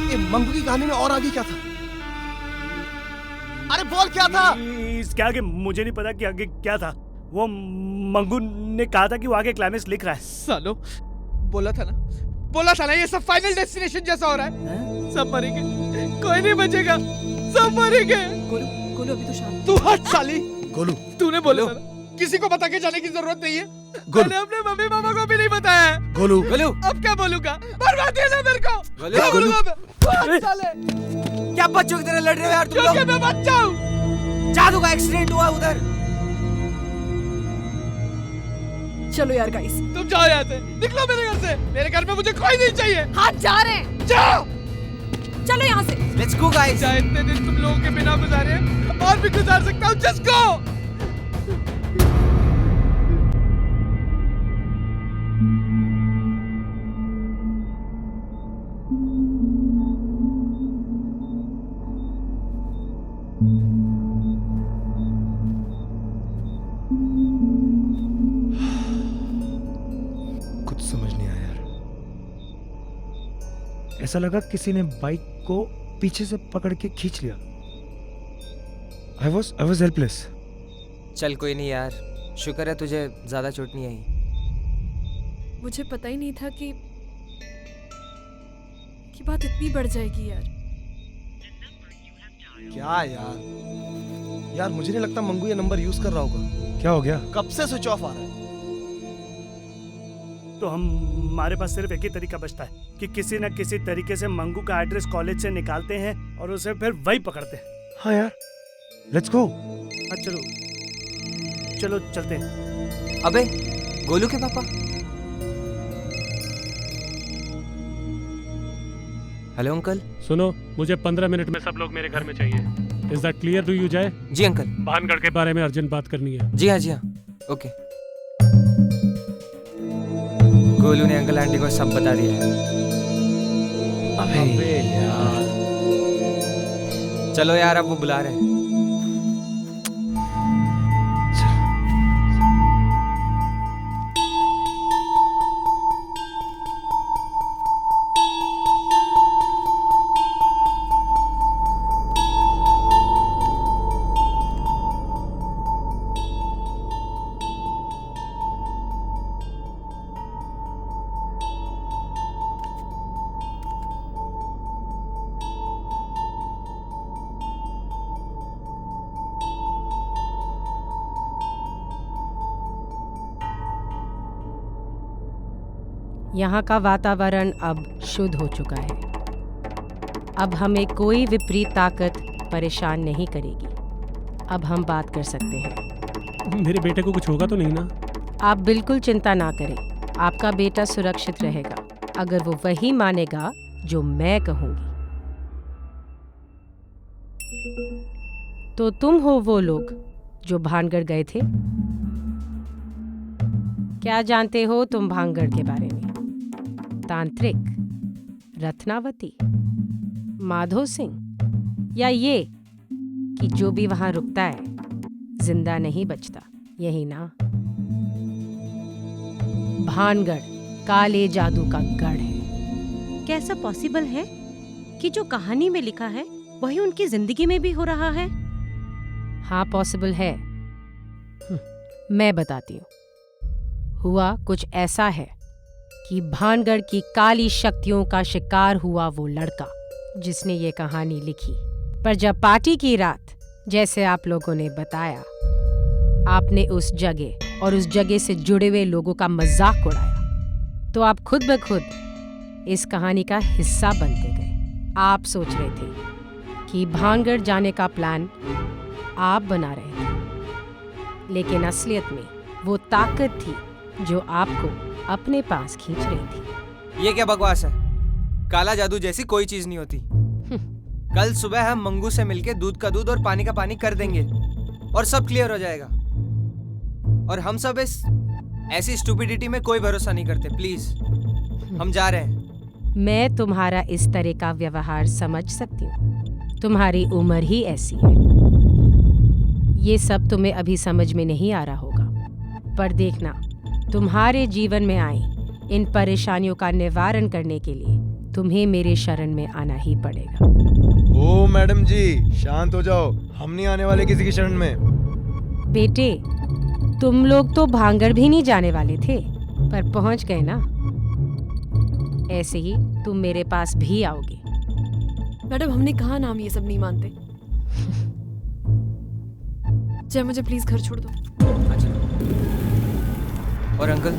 ये मंगू की कहानी में और आगे क्या था? अरे बोल क्या था? इसके आगे मुझे नहीं पता कि आगे क्या था। वो मंगू ने कहा था कि वो आगे क्लाइमेक्स लिख रहा है। सालो, बोला था ना ये सब फाइनल डेस्टिनेशन जैसा हो रहा है। सब मरेंगे, कोई नहीं बचेगा, सब मरेंगे। गोलू अभी तो शांत। तू हट साली। गोलू, तूने बोला था ना, किसी को बता के जाने की जरूरत नहीं है। मैंने अपने मम्मी पापा को भी नहीं बताया। गोलू, अब क्या बोलूंगा? बर्बाद दिया ना मेरे को। क्या बोलूंगा मैं? साले, क्या बच्चों की तरह लड़ रहे हो यार तुम लोग? क्योंकि मैं बच्चा हूँ। जादू का एक्सीडेंट हुआ उधर। चलो यार गाइस, तुम जाओ यहाँ से, निकलो मेरे घर से। मेरे घर में मुझे कोई नहीं चाहिए। हाथ जा रहे हैं, जाओ। चलो यहाँ से। Let's go guys. चाहे इतने दिन तुम लोगों के बिना गुजारे, और भी गुजार सकता हूँ। Just go. कुछ समझ नहीं आया यार। ऐसा लगा किसी ने बाइक को पीछे से पकड़ के खींच लिया। I was helpless. चल कोई नहीं यार, शुक्र है तुझे ज्यादा चोट नहीं आई। मुझे पता ही नहीं था कि बात इतनी बढ़ जाएगी यार। क्या यार मुझे नहीं लगता मंगू ये नंबर यूज कर रहा होगा। क्या हो गया? कब से स्विच ऑफ आ रहा है। तो हमारे पास सिर्फ एक ही तरीका बचता है कि किसी न किसी तरीके से मंगू का एड्रेस कॉलेज से निकालते हैं और उसे फिर वही पकड़ते हैं। हाँ यार, लेट्स गो। हाँ चलो चलते हैं। अबे, गोलू के पापा। Hello uncle. सुनो, मुझे 15 मिनट में सब लोग मेरे घर में चाहिए। Is that clear to you Jay? जी अंकल। भानगढ़ के बारे में अर्जेंट बात करनी है। जी हाँ, ओके। गोलू ने अंकल आंटी को सब बता दिया है। अबे यार, चलो यार, अब वो बुला रहे हैं। यहाँ का वातावरण अब शुद्ध हो चुका है। अब हमें कोई विपरीत ताकत परेशान नहीं करेगी। अब हम बात कर सकते हैं। मेरे बेटे को कुछ होगा तो नहीं ना? आप बिल्कुल चिंता ना करें, आपका बेटा सुरक्षित रहेगा अगर वो वही मानेगा जो मैं कहूंगी। तो तुम हो वो लोग जो भानगढ़ गए थे? क्या जानते हो तुम भानगढ़ के बारे में? तांत्रिक, रत्नावती, माधो सिंह, या ये कि जो भी वहां रुकता है जिंदा नहीं बचता, यही ना? भानगढ़ काले जादू का गढ़ है। क्या ऐसा पॉसिबल है कि जो कहानी में लिखा है वही उनकी जिंदगी में भी हो रहा है? हाँ, पॉसिबल है। मैं बताती हूँ। हुआ कुछ ऐसा है कि भानगढ़ की काली शक्तियों का शिकार हुआ वो लड़का जिसने ये कहानी लिखी। पर जब पार्टी की रात, जैसे आप लोगों ने बताया, आपने उस जगह और उस जगह से जुड़े हुए लोगों का मजाक उड़ाया, तो आप खुद ब खुद इस कहानी का हिस्सा बनते गए। आप सोच रहे थे कि भानगढ़ जाने का प्लान आप बना रहे थे, लेकिन असलियत में वो ताकत थी जो आपको अपने पास खींच रही थी। ये क्या बकवास है? काला जादू जैसी कोई चीज नहीं होती। कल सुबह हम मंगू से मिलके दूध का दूध और पानी का पानी कर देंगे और सब क्लियर हो जाएगा। और हम सब इस ऐसी स्टूपिडिटी में कोई भरोसा नहीं करते। प्लीज, हम जा रहे हैं। मैं तुम्हारा इस तरह का व्यवहार समझ सकती हूँ, तुम्हारी उम्र ही ऐसी है। ये सब तुम्हें अभी समझ में नहीं आ रहा होगा, पर देखना, तुम्हारे जीवन में आई इन परेशानियों का निवारण करने के लिए तुम्हें मेरे शरण में आना ही पड़ेगा। ओ मैडम जी, शांत हो जाओ, हम नहीं आने वाले किसी की शरण में। बेटे, तुम लोग तो भानगढ़ भी नहीं जाने वाले थे, पर पहुंच गए ना। ऐसे ही तुम मेरे पास भी आओगे। मैडम, हमने कहा ना हम ये सब नहीं मानते। जय, मुझे प्लीज घर छोड़ दो। और अंकल,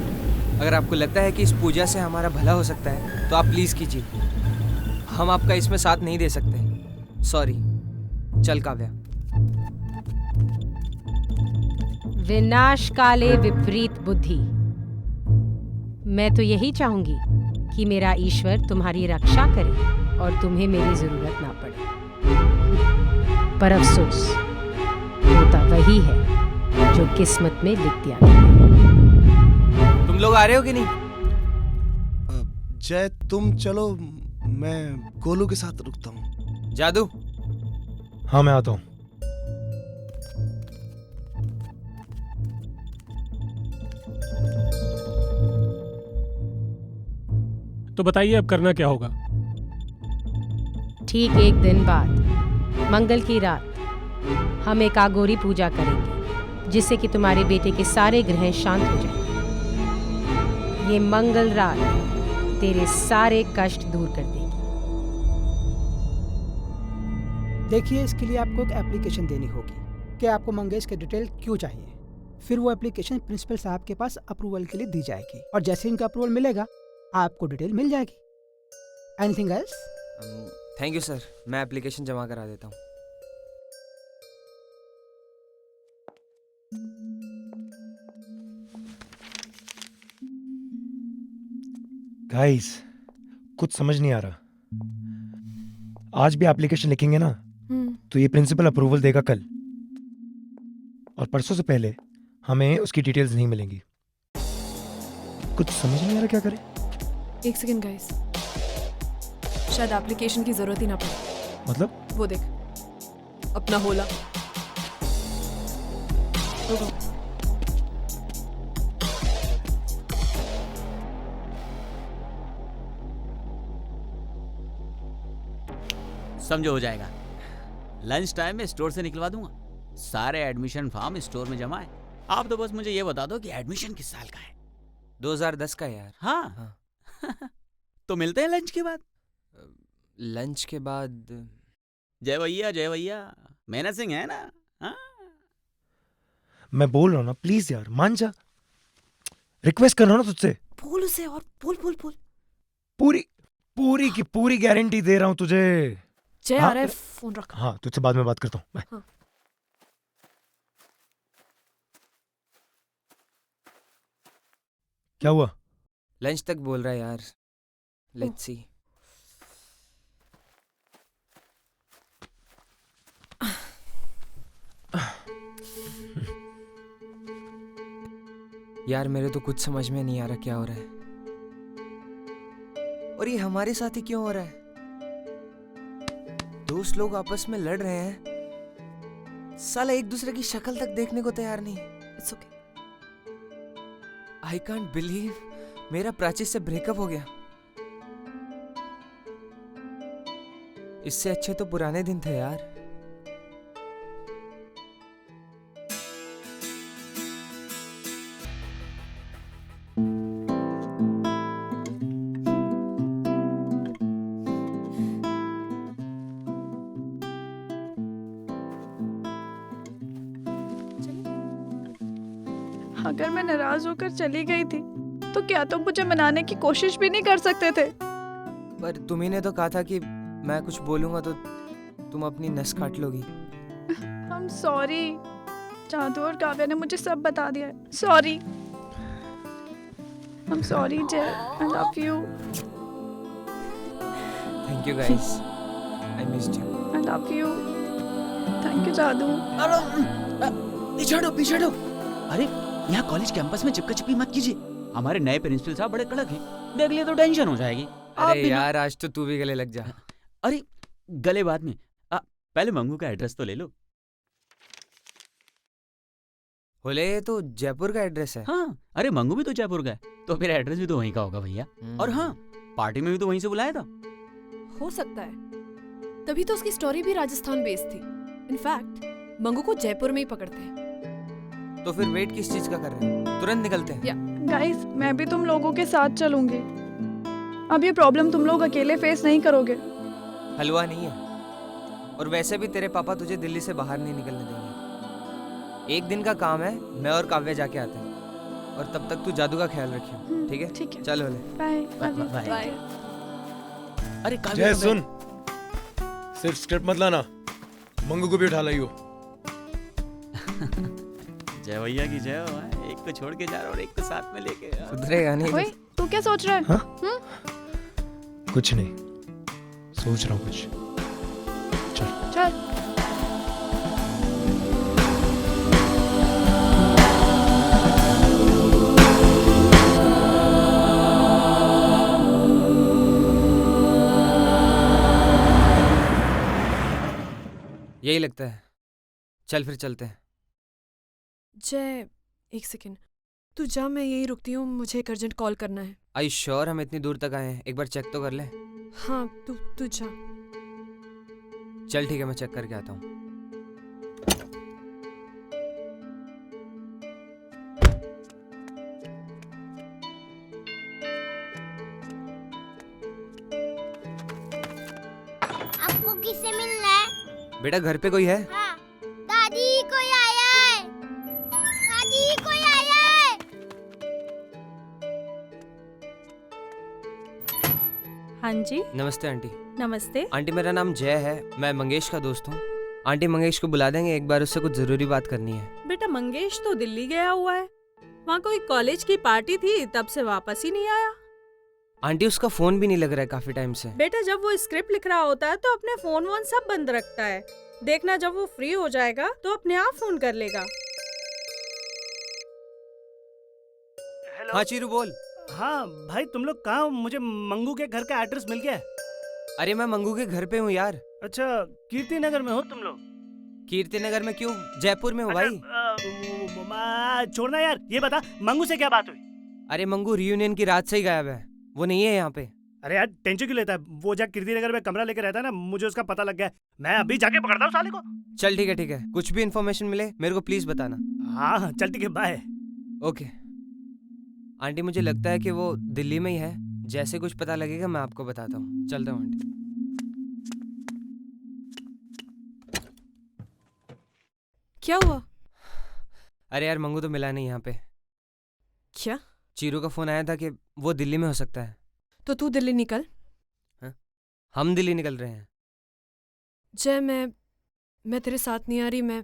अगर आपको लगता है कि इस पूजा से हमारा भला हो सकता है तो आप प्लीज कीजिए। हम आपका इसमें साथ नहीं दे सकते। सॉरी। चल काव्या। विनाश काले विपरीत बुद्धि। मैं तो यही चाहूंगी कि मेरा ईश्वर तुम्हारी रक्षा करे और तुम्हें मेरी जरूरत ना पड़े। पर अफसोस, होता वही है जो किस्मत में लिख दिया गया है। तुम लोग आ रहे हो कि नहीं? जय, तुम चलो, मैं गोलू के साथ रुकता हूँ। जादू? हाँ, मैं आता हूँ। तो बताइए अब करना क्या होगा? ठीक एक दिन बाद, मंगल की रात, हम एक आगोरी पूजा करेंगे जिससे कि तुम्हारे बेटे के सारे ग्रह शांत हो जाएं। ये मंगल रात तेरे सारे कष्ट दूर कर देगी। देखिए, इसके लिए आपको एक एप्लीकेशन देनी होगी कि आपको मंगेश के डिटेल क्यों चाहिए। फिर वो एप्लीकेशन प्रिंसिपल साहब के पास अप्रूवल के लिए दी जाएगी और जैसे इनका अप्रूवल मिलेगा आपको डिटेल मिल जाएगी। Anything else? Thank you sir, मैं एप्लीकेशन जमा करा देता हूँ। गाइस, कुछ समझ नहीं आ रहा। आज भी एप्लीकेशन लिखेंगे ना तो ये प्रिंसिपल अप्रूवल देगा कल, और परसों से पहले हमें उसकी डिटेल्स नहीं मिलेंगी। कुछ समझ नहीं आ रहा क्या करें। एक सेकंड गाइस, शायद एप्लीकेशन की जरूरत ही ना पड़े। मतलब? वो देख, अपना होला। रुको। समझो हो जाएगा। लंच टाइम में स्टोर से निकलवा दूंगा। सारे एडमिशन फॉर्म स्टोर में जमा है। आप तो बस मुझे ये बता दो कि एडमिशन किस साल का है। 2010 का यार। हाँ। तो मिलते हैं लंच के बाद। लंच के बाद? जय भैया, जय भैया, मेहनत सिंह है ना? हाँ? मैं बोल रहा हूँ ना, प्लीज यार मान जा। रिक्वेस्ट कर रहा हूँ ना तुझसे। बोल उसे, और बोल बोल बोल। पूरी की पूरी गारंटी दे रहा हूँ तुझे। जय आ रहा है, फोन रख। हाँ, तुझसे बाद में बात करता हूँ। बाय। हाँ। क्या हुआ? लंच तक बोल रहा है यार। Let's see. यार मेरे तो कुछ समझ में नहीं आ रहा क्या हो रहा है, और ये हमारे साथ ही क्यों हो रहा है? दोस्त लोग आपस में लड़ रहे हैं, साला एक दूसरे की शक्ल तक देखने को तैयार नहीं। It's okay. I can't believe मेरा प्राची से ब्रेकअप हो गया। इससे अच्छे तो पुराने दिन थे यार। अगर मैं नाराज होकर चली गई थी तो क्या तुम मुझे मनाने की कोशिश भी नहीं कर सकते थे? पर तुम्ही ने तो कहा था कि मैं कुछ बोलूंगा तो तुम अपनी नस काट लोगी। I'm sorry। जादू और काव्या ने मुझे सब बता दिया है। सॉरी। I'm sorry जय। I love you। Thank you guys. I missed you. I love you। Thank you जादू। पीछे हटो। अरे यहाँ कॉलेज कैंपस में चिपका चिपकी मत कीजिए। हमारे नए प्रिंसिपल साहब बड़े कड़क हैं, देख लिए तो टेंशन हो जाएगी। अरे यार आज तो तू भी गले लग जा। अरे गले बाद में, पहले मंगू का एड्रेस तो ले लो। बोले तो जयपुर का एड्रेस है। हाँ, अरे मंगू भी तो जयपुर का है, तो फिर एड्रेस भी तो वहीं का होगा भैया। और हाँ, पार्टी में भी तो वहीं से बुलाया था। हो सकता है, तभी तो उसकी स्टोरी भी राजस्थान बेस्ड थी। इनफैक्ट मंगू को जयपुर में ही पकड़ते हैं। तो फिर वेट किस चीज का कर रहे हैं? तुरंत निकलते हैं। गाइस मैं भी तुम लोगों के साथ चलूंगी। अब ये प्रॉब्लम तुम लोग अकेले फेस नहीं करोगे। हलवा नहीं है, और वैसे भी तेरे पापा तुझे दिल्ली से बाहर नहीं निकलने देंगे। एक दिन का काम है, मैं और काव्या जाके आते हैं, और तब तक तू जादू का ख्याल रखियो। ठीक है? ठीक है। चलो ले। बाय। अरे काव्या जय सुन, सिर्फ स्क्रिप्ट मत लाना, मंगू को भी उठा लाइयो। जय भैया की जय हो। एक को छोड़ के जा रहा और एक को साथ में लेके। सुधरेगा नहीं। ओए तू क्या सोच रहा है? कुछ नहीं, सोच रहा हूँ कुछ। चल। यही लगता है। चल फिर चलते हैं। जय एक सेकेंड, तू जा, मैं यही रुकती हूँ, मुझे एक अर्जेंट कॉल करना है। आई श्योर हम इतनी दूर तक आए हैं, एक बार चेक तो कर ले। हाँ तू जा। चल ठीक है, मैं चेक करके आता हूँ। आपको किससे मिलना है? बेटा घर पे कोई है? हाँ, दादी कोई आया है। दादी कोई आया है। हाँ जी। नमस्ते आंटी। नमस्ते। आंटी मेरा नाम जय है, मैं मंगेश का दोस्त हूँ। आंटी मंगेश को बुला देंगे, एक बार उससे कुछ जरूरी बात करनी है। बेटा मंगेश तो दिल्ली गया हुआ है, वहाँ कोई कॉलेज की पार्टी थी, तब से वापस ही नहीं आया। आंटी उसका फोन भी नहीं लग रहा है काफी टाइम से। बेटा जब वो स्क्रिप्ट लिख रहा होता है तो अपने फोन वोन सब बंद रखता है। देखना जब वो फ्री हो जाएगा तो अपने आप फोन कर लेगा। हाँ चीरू बोल। हाँ भाई तुम लोग कहाँ हो? मुझे मंगू के घर का एड्रेस मिल गया है। अरे मैं मंगू के घर पे हूँ यार। अच्छा कीर्ति नगर में हो तुम लोग? कीर्ति नगर में क्यों? जयपुर में हूँ भाई। छोड़ना यार, ये बता मंगू से क्या बात हुई? अरे मंगू रियूनियन की रात से ही गायब है, वो नहीं है यहाँ पे। अरे यार टेंशन क्यों लेता है? वो जहाँ कीर्ति नगर में कमरा लेकर रहता है ना, मुझे उसका पता लग गया है। मैं अभी जाके पकड़ता हूँ साले को। चल ठीक है, कुछ भी इन्फॉर्मेशन मिले मेरे को प्लीज बताना। हाँ चल ठीक है, बाय। ओके आंटी, मुझे लगता है कि वो दिल्ली में ही है। जैसे कुछ पता लगेगा मैं आपको बताता हूँ। चलता हूँ आंटी। क्या हुआ? अरे यार मंगू तो मिला नहीं यहाँ पे। क्या? चीरू का फोन आया था कि वो दिल्ली में हो सकता है। तो तू दिल्ली निकल। हम दिल्ली निकल रहे हैं। जय मैं तेरे साथ नहीं आ रही। मैं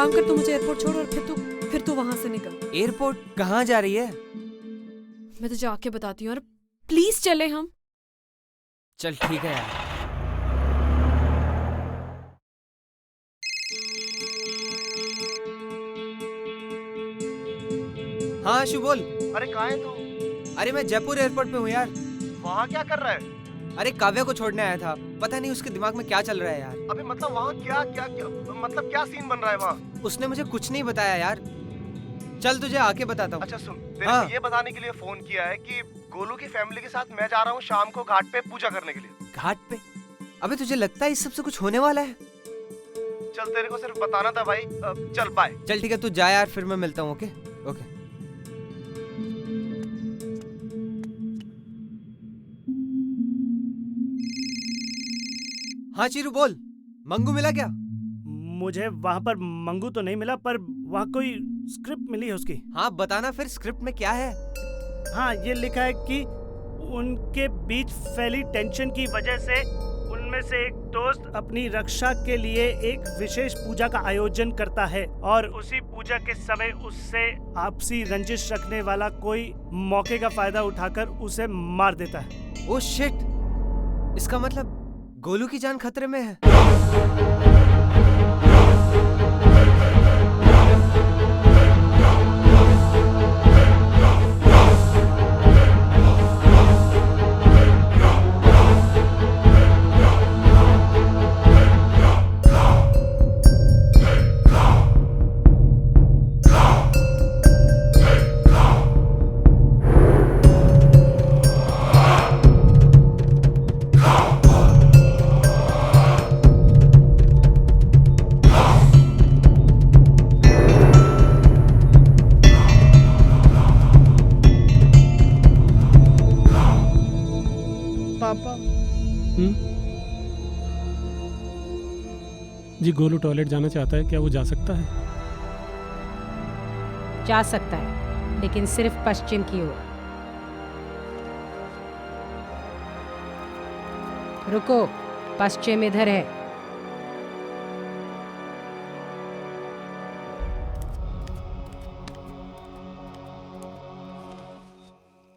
काम कर, तू मुझे एयरपोर्ट छोड़ और फिर तू वहां से निकल। एयरपोर्ट कहाँ जा रही है? मैं तुझे आके बताती हूँ। और प्लीज चले हम। चल ठीक है यार। हाँ आशु बोल। अरे कहाँ है तू? अरे मैं जयपुर एयरपोर्ट पे हूँ यार। वहाँ क्या कर रहा है? अरे काव्या को छोड़ने आया था, पता नहीं उसके दिमाग में क्या चल रहा है यार। अबे मतलब वहाँ क्या मतलब क्या सीन बन रहा है वहाँ? उसने मुझे कुछ नहीं बताया यार। चल तुझे आके बताता हूँ। अच्छा सुन, तेरे को ये बताने के लिए फोन किया है कि गोलू की फैमिली के साथ मैं जा रहा हूँ शाम को घाट पे पूजा करने के लिए। घाट पे? अबे तुझे लगता है इस सब से कुछ होने वाला है? चल तेरे को सिर्फ बताना था भाई। चल बाय। चल ठीक है, तू जा यार, फिर मैं मिलता हूँ। Okay okay. हाँ चीरू बोल, मंगू मिला क्या? मुझे वहाँ पर मंगू तो नहीं मिला, पर वहाँ कोई स्क्रिप्ट मिली है उसकी। हाँ बताना फिर, स्क्रिप्ट में क्या है? हाँ ये लिखा है कि उनके बीच फैली टेंशन की वजह से उनमें से एक दोस्त अपनी रक्षा के लिए एक विशेष पूजा का आयोजन करता है और उसी पूजा के समय उससे आपसी रंजिश रखने वाला कोई मौके का फायदा उठाकर उसे मार देता है। ओह शिट, इसका मतलब गोलू की जान खतरे में है। जी गोलू टॉयलेट जाना चाहता है, क्या वो जा सकता है? जा सकता है, लेकिन सिर्फ पश्चिम की ओर। रुको, पश्चिम इधर है।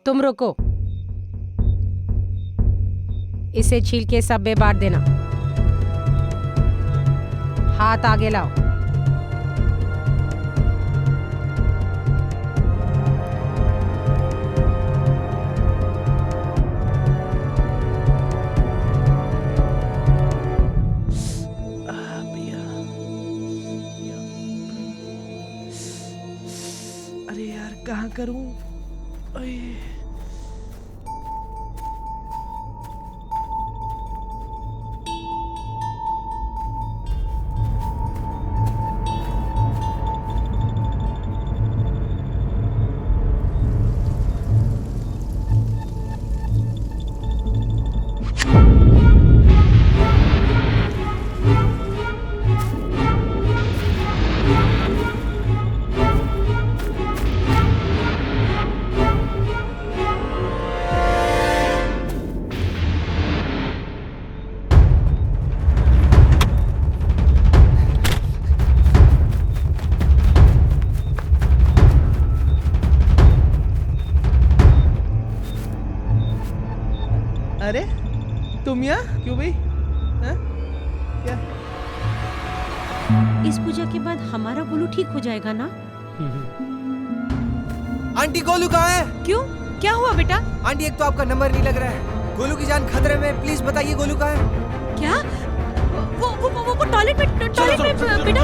तुम रुको, इसे छील के सब में बांट देना। हाथ आगे लाओ। अरे यार कहाँ करूं? अरे तुम यहाँ क्यों भाई? क्या? इस पूजा के बाद हमारा गोलू ठीक हो जाएगा ना? आंटी गोलू कहाँ है? क्यों? क्या हुआ बेटा? आंटी एक तो आपका नंबर नहीं लग रहा है, गोलू की जान खतरे में, प्लीज बताइए गोलू कहाँ है? क्या? वो टॉयलेट में बेटा।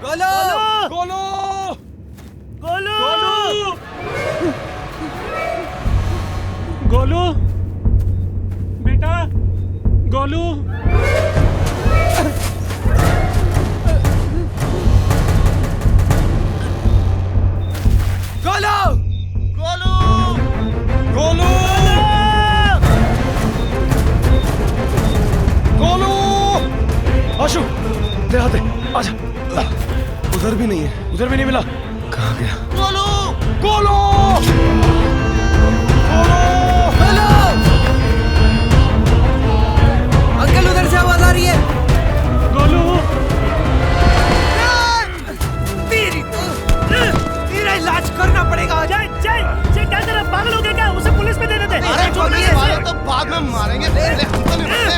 गोलू! गोलू! गोलू! गोलू बेटा, गोलू। गोलू! गोलू! गोलू! गोलू! आशु, दे हाथ दे, आजा। उधर भी नहीं है। उधर भी नहीं मिला। कहाँ गया? गोलू! गोलू! रही है? गोलू तेरा इलाज करना पड़ेगा। जय जय जय क्या तेरा पागल हो गया क्या? उसे पुलिस में दे देते। अरे पुलिस वाले तो बाद में मारेंगे, पहले हम तो नहीं मरते।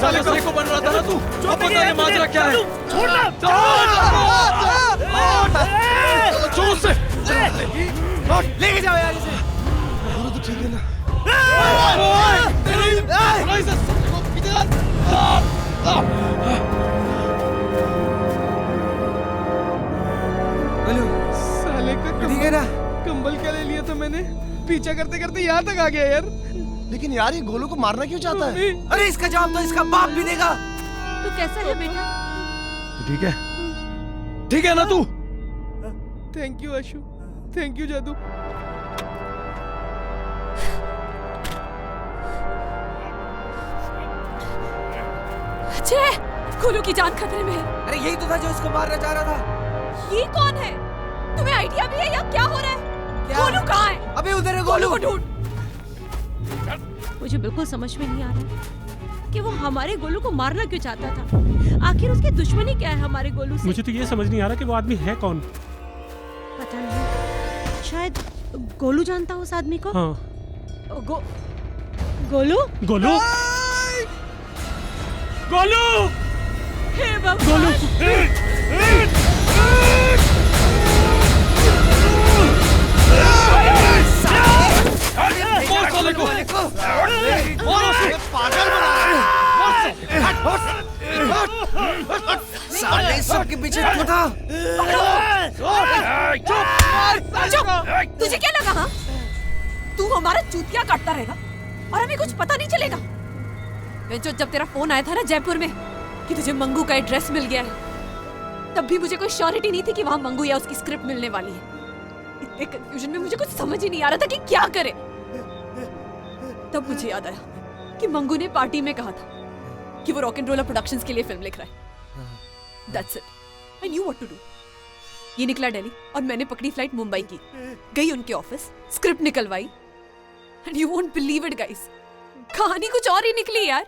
साले को बन रहा था ना तू, अब पता नहीं माजरा क्या है। छोड़ना जोर से लेके जाओ यार इसे। तो ठीक है ना? साले का ठीक है ना? कंबल क्या ले लिया था मैंने? पीछा करते करते यहाँ तक आ गया यार। लेकिन यार ये गोलू को मारना क्यों चाहता है? अरे इसका जवाब तो इसका बाप भी देगा। तू कैसा है बेटा? ठीक है, ठीक है ना तू? Thank you Ashu, thank you जादू। अजय, गोलू की जान खतरे में है। अरे यही तो था जो इसको मारना चाह रहा था। ये कौन है? तुम्हें आइडिया भी है या क्या हो रहा है? गोलू कहाँ है? अबे उधर है गोलू गोलू। को ढूंढ। मुझे बिल्कुल समझ में नहीं आ रहा कि वो हमारे गोलू को मारना क्यों चाहता था। आखिर उसकी दुश्मनी क्या है हमारे गोलू से? मुझे तो ये समझ नहीं आ रहा कि वो आदमी है कौन। पता नहीं, शायद गोलू जानता हो उस आदमी को। हाँ। गोलू गोलू गोलू हे भगवान। साले सबके पीछे क्यों था? चुप! तुझे क्या लगा हाँ? तू हमारा चूतिया काटता रहेगा और हमें कुछ पता नहीं चलेगा। जो जब तेरा फोन आया था ना जयपुर में कि तुझे मंगू का एड्रेस मिल गया है, तब भी मुझे कोई श्योरिटी नहीं थी कि वहां मंगू या उसकी स्क्रिप्ट मिलने वाली है। इतने कंफ्यूजन में मुझे कुछ समझ ही नहीं आ रहा था कि क्या करे। तब मुझे याद आया कि मंगू ने पार्टी में कहा था कि वो रॉक एंड रोलर प्रोडक्शंस के लिए फिल्म लिख रहा है। That's it. I knew what to do. ये निकला दिल्ली और मैंने पकड़ी फ्लाइट मुंबई की, गई उनके ऑफिस, स्क्रिप्ट निकलवाई, and you won't believe it guys, कहानी कुछ और ही निकली यार।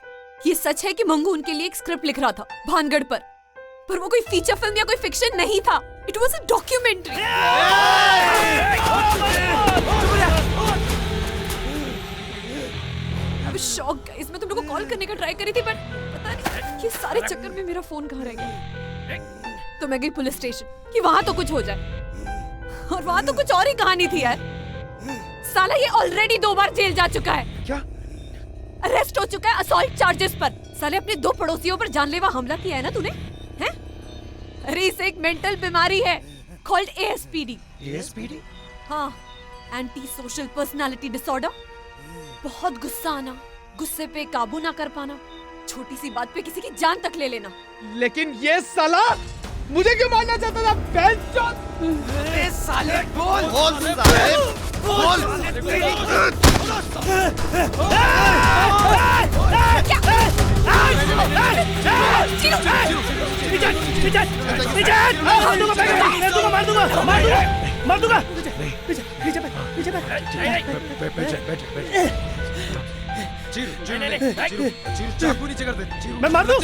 ये सच है कि मंगू उनके लिए एक स्क्रिप्ट लिख रहा था भानगढ़ पर वो कोई फीचर फिल्म या कोई फिक्शन नहीं था। It was a documentary. I'm shocked guys. मैं तुम लोगों को कॉल करने का ट्राई करी थी पर पता नहीं ये सारे चक्कर में मेरा फोन कहाँ रह गया। तो मैं गई पुलिस स्टेशन कि वहां तो कुछ हो जाए, और वहां तो कुछ और ही कहानी थी यार। साला ये ऑलरेडी 2 बार जेल जा चुका है। क्या? अरेस्ट हो चुका है असॉल्ट चार्जेस पर। साले अपने 2 पड़ोसियों पर जानलेवा हमला किया है ना तूने, हैं? अरे इसे एक मेंटल बीमारी है कॉल्ड ASPD। ASPD? हाँ, एंटी सोशल पर्सनालिटी डिसऑर्डर। बहुत गुस्सा आना, गुस्से पे काबू ना कर पाना, छोटी सी बात पे किसी की जान तक ले लेना। लेकिन ये साला मुझे क्यों मारना चाहता था? अरे साले बोल साले बोल। मार दूंगा। चाकू नीचे कर दे। मैं मार दूं।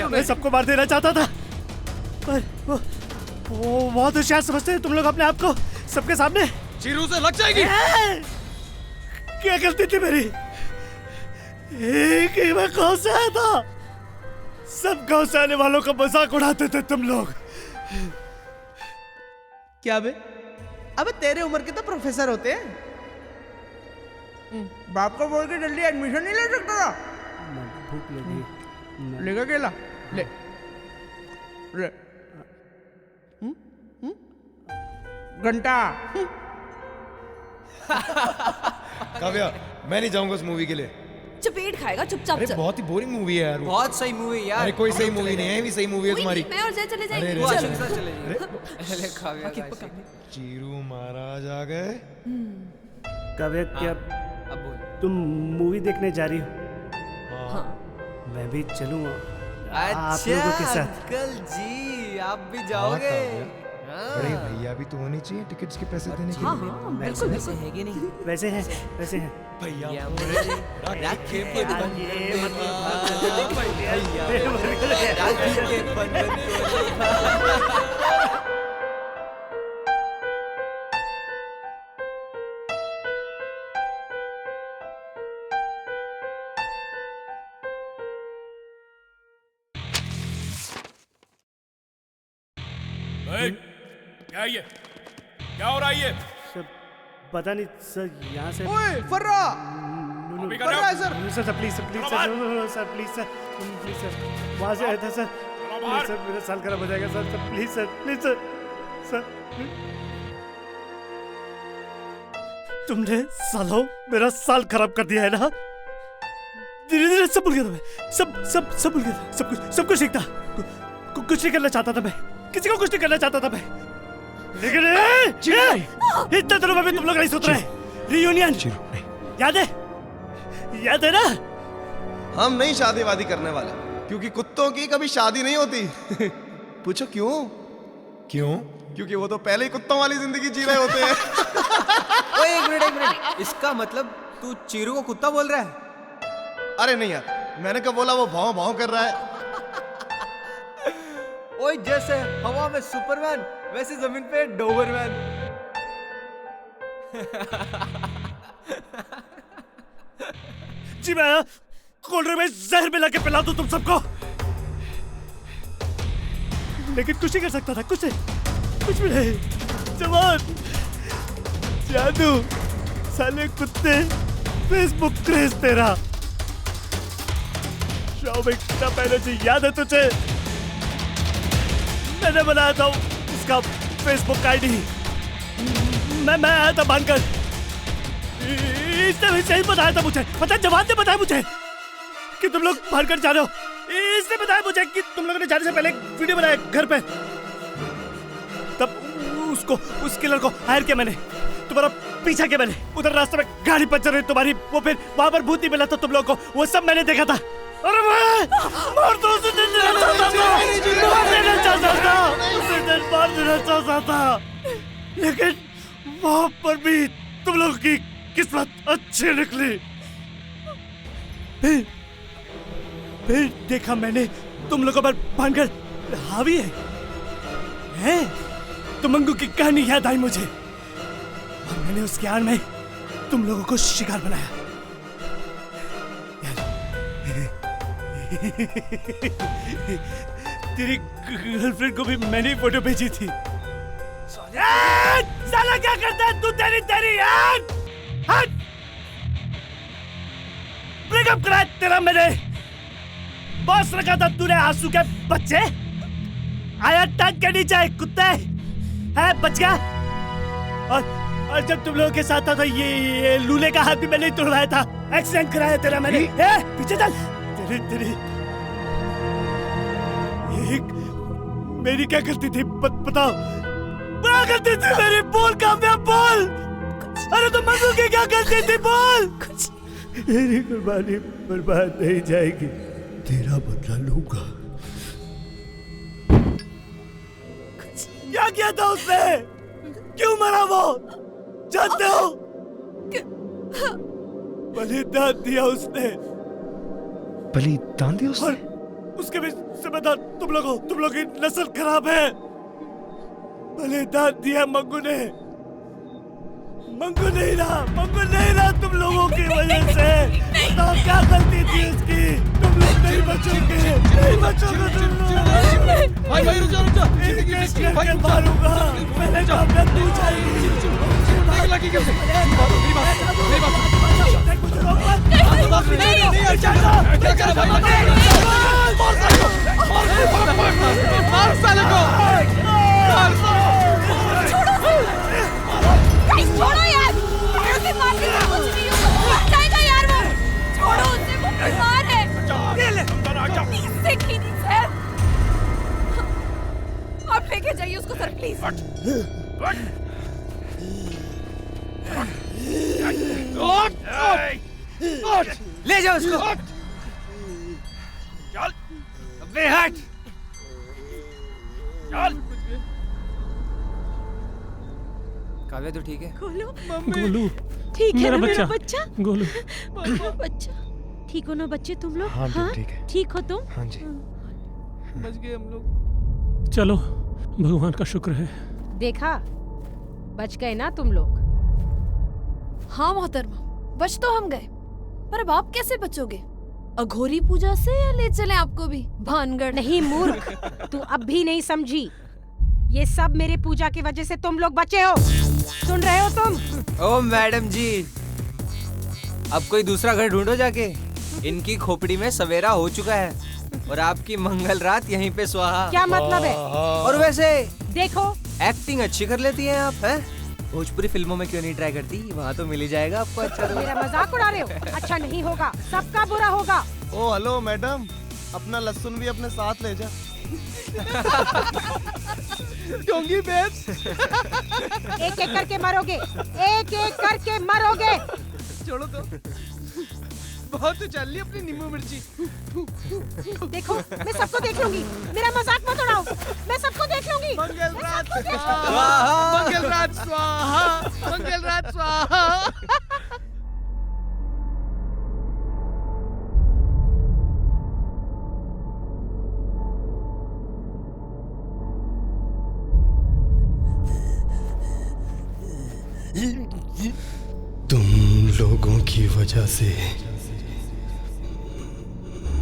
मैं सबको मार देना चाहता था पर वो बहुत होशियार समझते हैं तुम लोग अपने आप को सबके सामने। चीरू से लग जाएगी। क्या गलती थी मेरी? एक ही मैं गाँव से आया था, सब गाँव से आने वालों का मजाक उड़ाते थे तुम लोग। क्या बे? अबे तेरे उम्र के तो प्रोफेसर होते हैं। बाप को बोल के जल्दी एडमिशन नहीं ले सकता था? भूख लगी। लेगा केला ले ले। घंटा। काव्या, मैं नहीं जाऊंगा उस मूवी के लिए। चपेट खाएगा चुपचाप। अरे बहुत ही बोरिंग मूवी है यार वो। बहुत सही मूवी यार। अरे कोई सही मूवी नहीं है, भी सही मूवी है तुम्हारी। मैं और जय चले जाएंगे। वो आशु के साथ चले जाइए। चीरू महाराज आ गए। काव्या, क्या अब बोल। तुम मूवी देखने जा रही हो? हाँ। मैं भी चलूंगा आप अच्छा लोगों के साथ। अंकल जी आप भी जाओगे? बड़े भैया भी तो होनी चाहिए टिकट्स के पैसे देने के लिए। बिल्कुल वैसे है कि नहीं? वैसे हैं भैया ये क्या ये क्या हो रहा है ये? सर पता नहीं सर, यहाँ से ओए फर्रा अभी फर्रा है sir. Sir please sir please sir please sir please sir वहाँ से आया था सर। प्लीज सर मेरा साल खराब हो जाएगा सर प्लीज सर सर तुमने सालों मेरा साल खराब कर दिया है ना। धीरे धीरे सब भूल गया था मैं, सब भूल गया था, सब कुछ ठीक था। कुछ नहीं करना चाहता था मैं, किसी को कुछ नहीं करना चाहता था मैं, लेकिन इतने दिनों में भी तुम लोग नहीं सोच रहे। रियूनियन याद है ना? हम नहीं शादी वादी करने वाले, क्योंकि कुत्तों की कभी शादी नहीं होती। पूछो क्यों? क्योंकि वो तो पहले ही कुत्तों वाली जिंदगी जी रहे होते हैं। ओए एक मिनट, इसका मतलब तू चीरू को कुत्ता बोल रहा है? अरे नहीं यार, मैंने कब बोला? वो भाव भाव कर रहा है। ओए जैसे हवा में सुपरमैन वैसे जमीन पे डोबरमैन। जी मैं कोल्ड ड्रिंक में जहर मिला के पिला दूं तुम सबको, लेकिन कुछ नहीं कर सकता था, कुछ भी नहीं। जवान जादू साले कुत्ते फेसबुक क्रेज तेरा। शॉपिंग का पहले से याद है तुझे? मैंने बनाया था इसका फेसबुक आईडी। मैं आया था मानकर, इसने सही बताया था मुझे, पता जवान ने बताया मुझे कि तुम लोग मानकर जा रहे हो। इसने बताया मुझे कि तुम लोगों ने जाने से पहले एक वीडियो बनाया घर पे। तब उस किलर को हायर किया मैंने, तुम्हारा पीछा किया मैंने। उधर रास्ते में गाड़ी पंचर हुई तुम्हारी, वो फिर वहां पर भूत नहीं मिला था तुम लोगों को, वो सब मैंने देखा था। अरे मार देना चाहता था, लेकिन वहां पर भी तुम लोगों की किस्मत अच्छी निकली। फिर देखा मैंने तुम लोगों पर भानगढ़ हावी है? तो मंगू की कहानी याद आई मुझे, और मैंने उसके आड़ में तुम लोगों को शिकार बनाया। तेरी गर्लफ्रेंड को भी मैंने फोटो भेजी थी। साला क्या करता है तू? तेरी हट! ब्रेकअप कराया तेरा मैंने, बॉस रखा था तूने आंसू के बच्चे। आया टांग के नीचे कुत्ते है, बच गया। और जब तुम लोगों के साथ था तो ये लूले का हाथ भी मैंने तोड़वाया था, एक्सीडेंट कराया तेरा मैंने। पीछे चल। तेरी मेरी क्या गलती थी बताओ? क्या गलती थी मेरी? बोल कामयाब बोल। अरे तो मंगू की क्या गलती थी? बोल। मेरी कुर्बानी बर्बाद नहीं जाएगी, तेरा बदला लूंगा। क्या किया था उसने? क्यों मरा वो? जानते हो? बलिदान दिया उसने। बलिदान दिया उसने? उसके भी जिम्मेदार तुम लोगों की नस्ल खराब है। बलिदान दिया मंगू ने। मंगू नहीं रहा तुम लोगों की वजह से। बताओ क्या गलती थी उसकी? तुम लोग नहीं बचोगे तुम लोग। भाई रुक जा। एक मारूंगा, मैंने कहा तू जाएगी। छोड़ो यार, ऐसे मारने का कुछ नहीं होगा, मर जाएगा यार वो। छोड़ो उसे, वो बीमार है। इससे कीनी सर, आप लेके जाइए उसको सर प्लीज। ले जाओ उसको। चल, अबे हट। चल। काव्या तो ठीक है? गोलू गोलू ठीक है मेरा ना मेरा बच्चा। बच्चा? गोलू बच्चा ठीक हो ना बच्चे तुम लोग? हाँ, ठीक है। ठीक हो तुम? हाँ जी। बच गए हम लोग। चलो भगवान का शुक्र है। देखा बच गए ना तुम लोग। हाँ मोहतरमा, बच तो हम गए, पर अब आप कैसे बचोगे? अघोरी पूजा से या ले चले आपको भी भानगढ़? नहीं मूर्ख, तू अब भी नहीं समझी। ये सब मेरे पूजा की वजह से तुम लोग बचे हो। सुन रहे हो तुम? ओ मैडम जी, अब कोई दूसरा घर ढूंढो जाके। इनकी खोपड़ी में सवेरा हो चुका है और आपकी मंगल रात यहीं पे स्वाहा। क्या मतलब है? और वैसे देखो एक्टिंग अच्छी कर लेती हैं आप, हैं? भोजपुरी फिल्मों में क्यों नहीं ट्राई करती? वहाँ तो मिल ही जाएगा आपको अच्छा। मेरा मजाक उड़ा रहे हो? अच्छा नहीं होगा, सबका बुरा होगा। ओ हेलो मैडम, अपना लहसुन भी अपने साथ ले जा। डोंगी बेब्स। एक एक करके मरोगे, एक एक करके मरोगे। छोड़ो तो, बहुत चल ली अपनी नींबू मिर्ची। देखो मैं सबको देख लूंगी, मेरा मजाक मत उड़ाओ, मैं सबको देख लूंगी। मंगलरात स्वाहा, मंगलरात स्वाहा, मंगलरात स्वाहा। तुम लोगों की वजह से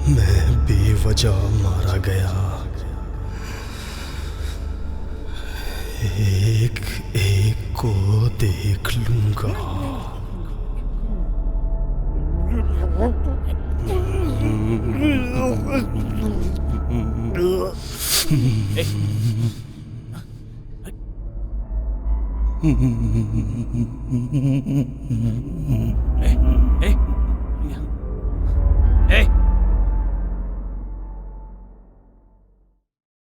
मैं बेवजह मारा गया। एक एक को देख लूंगा।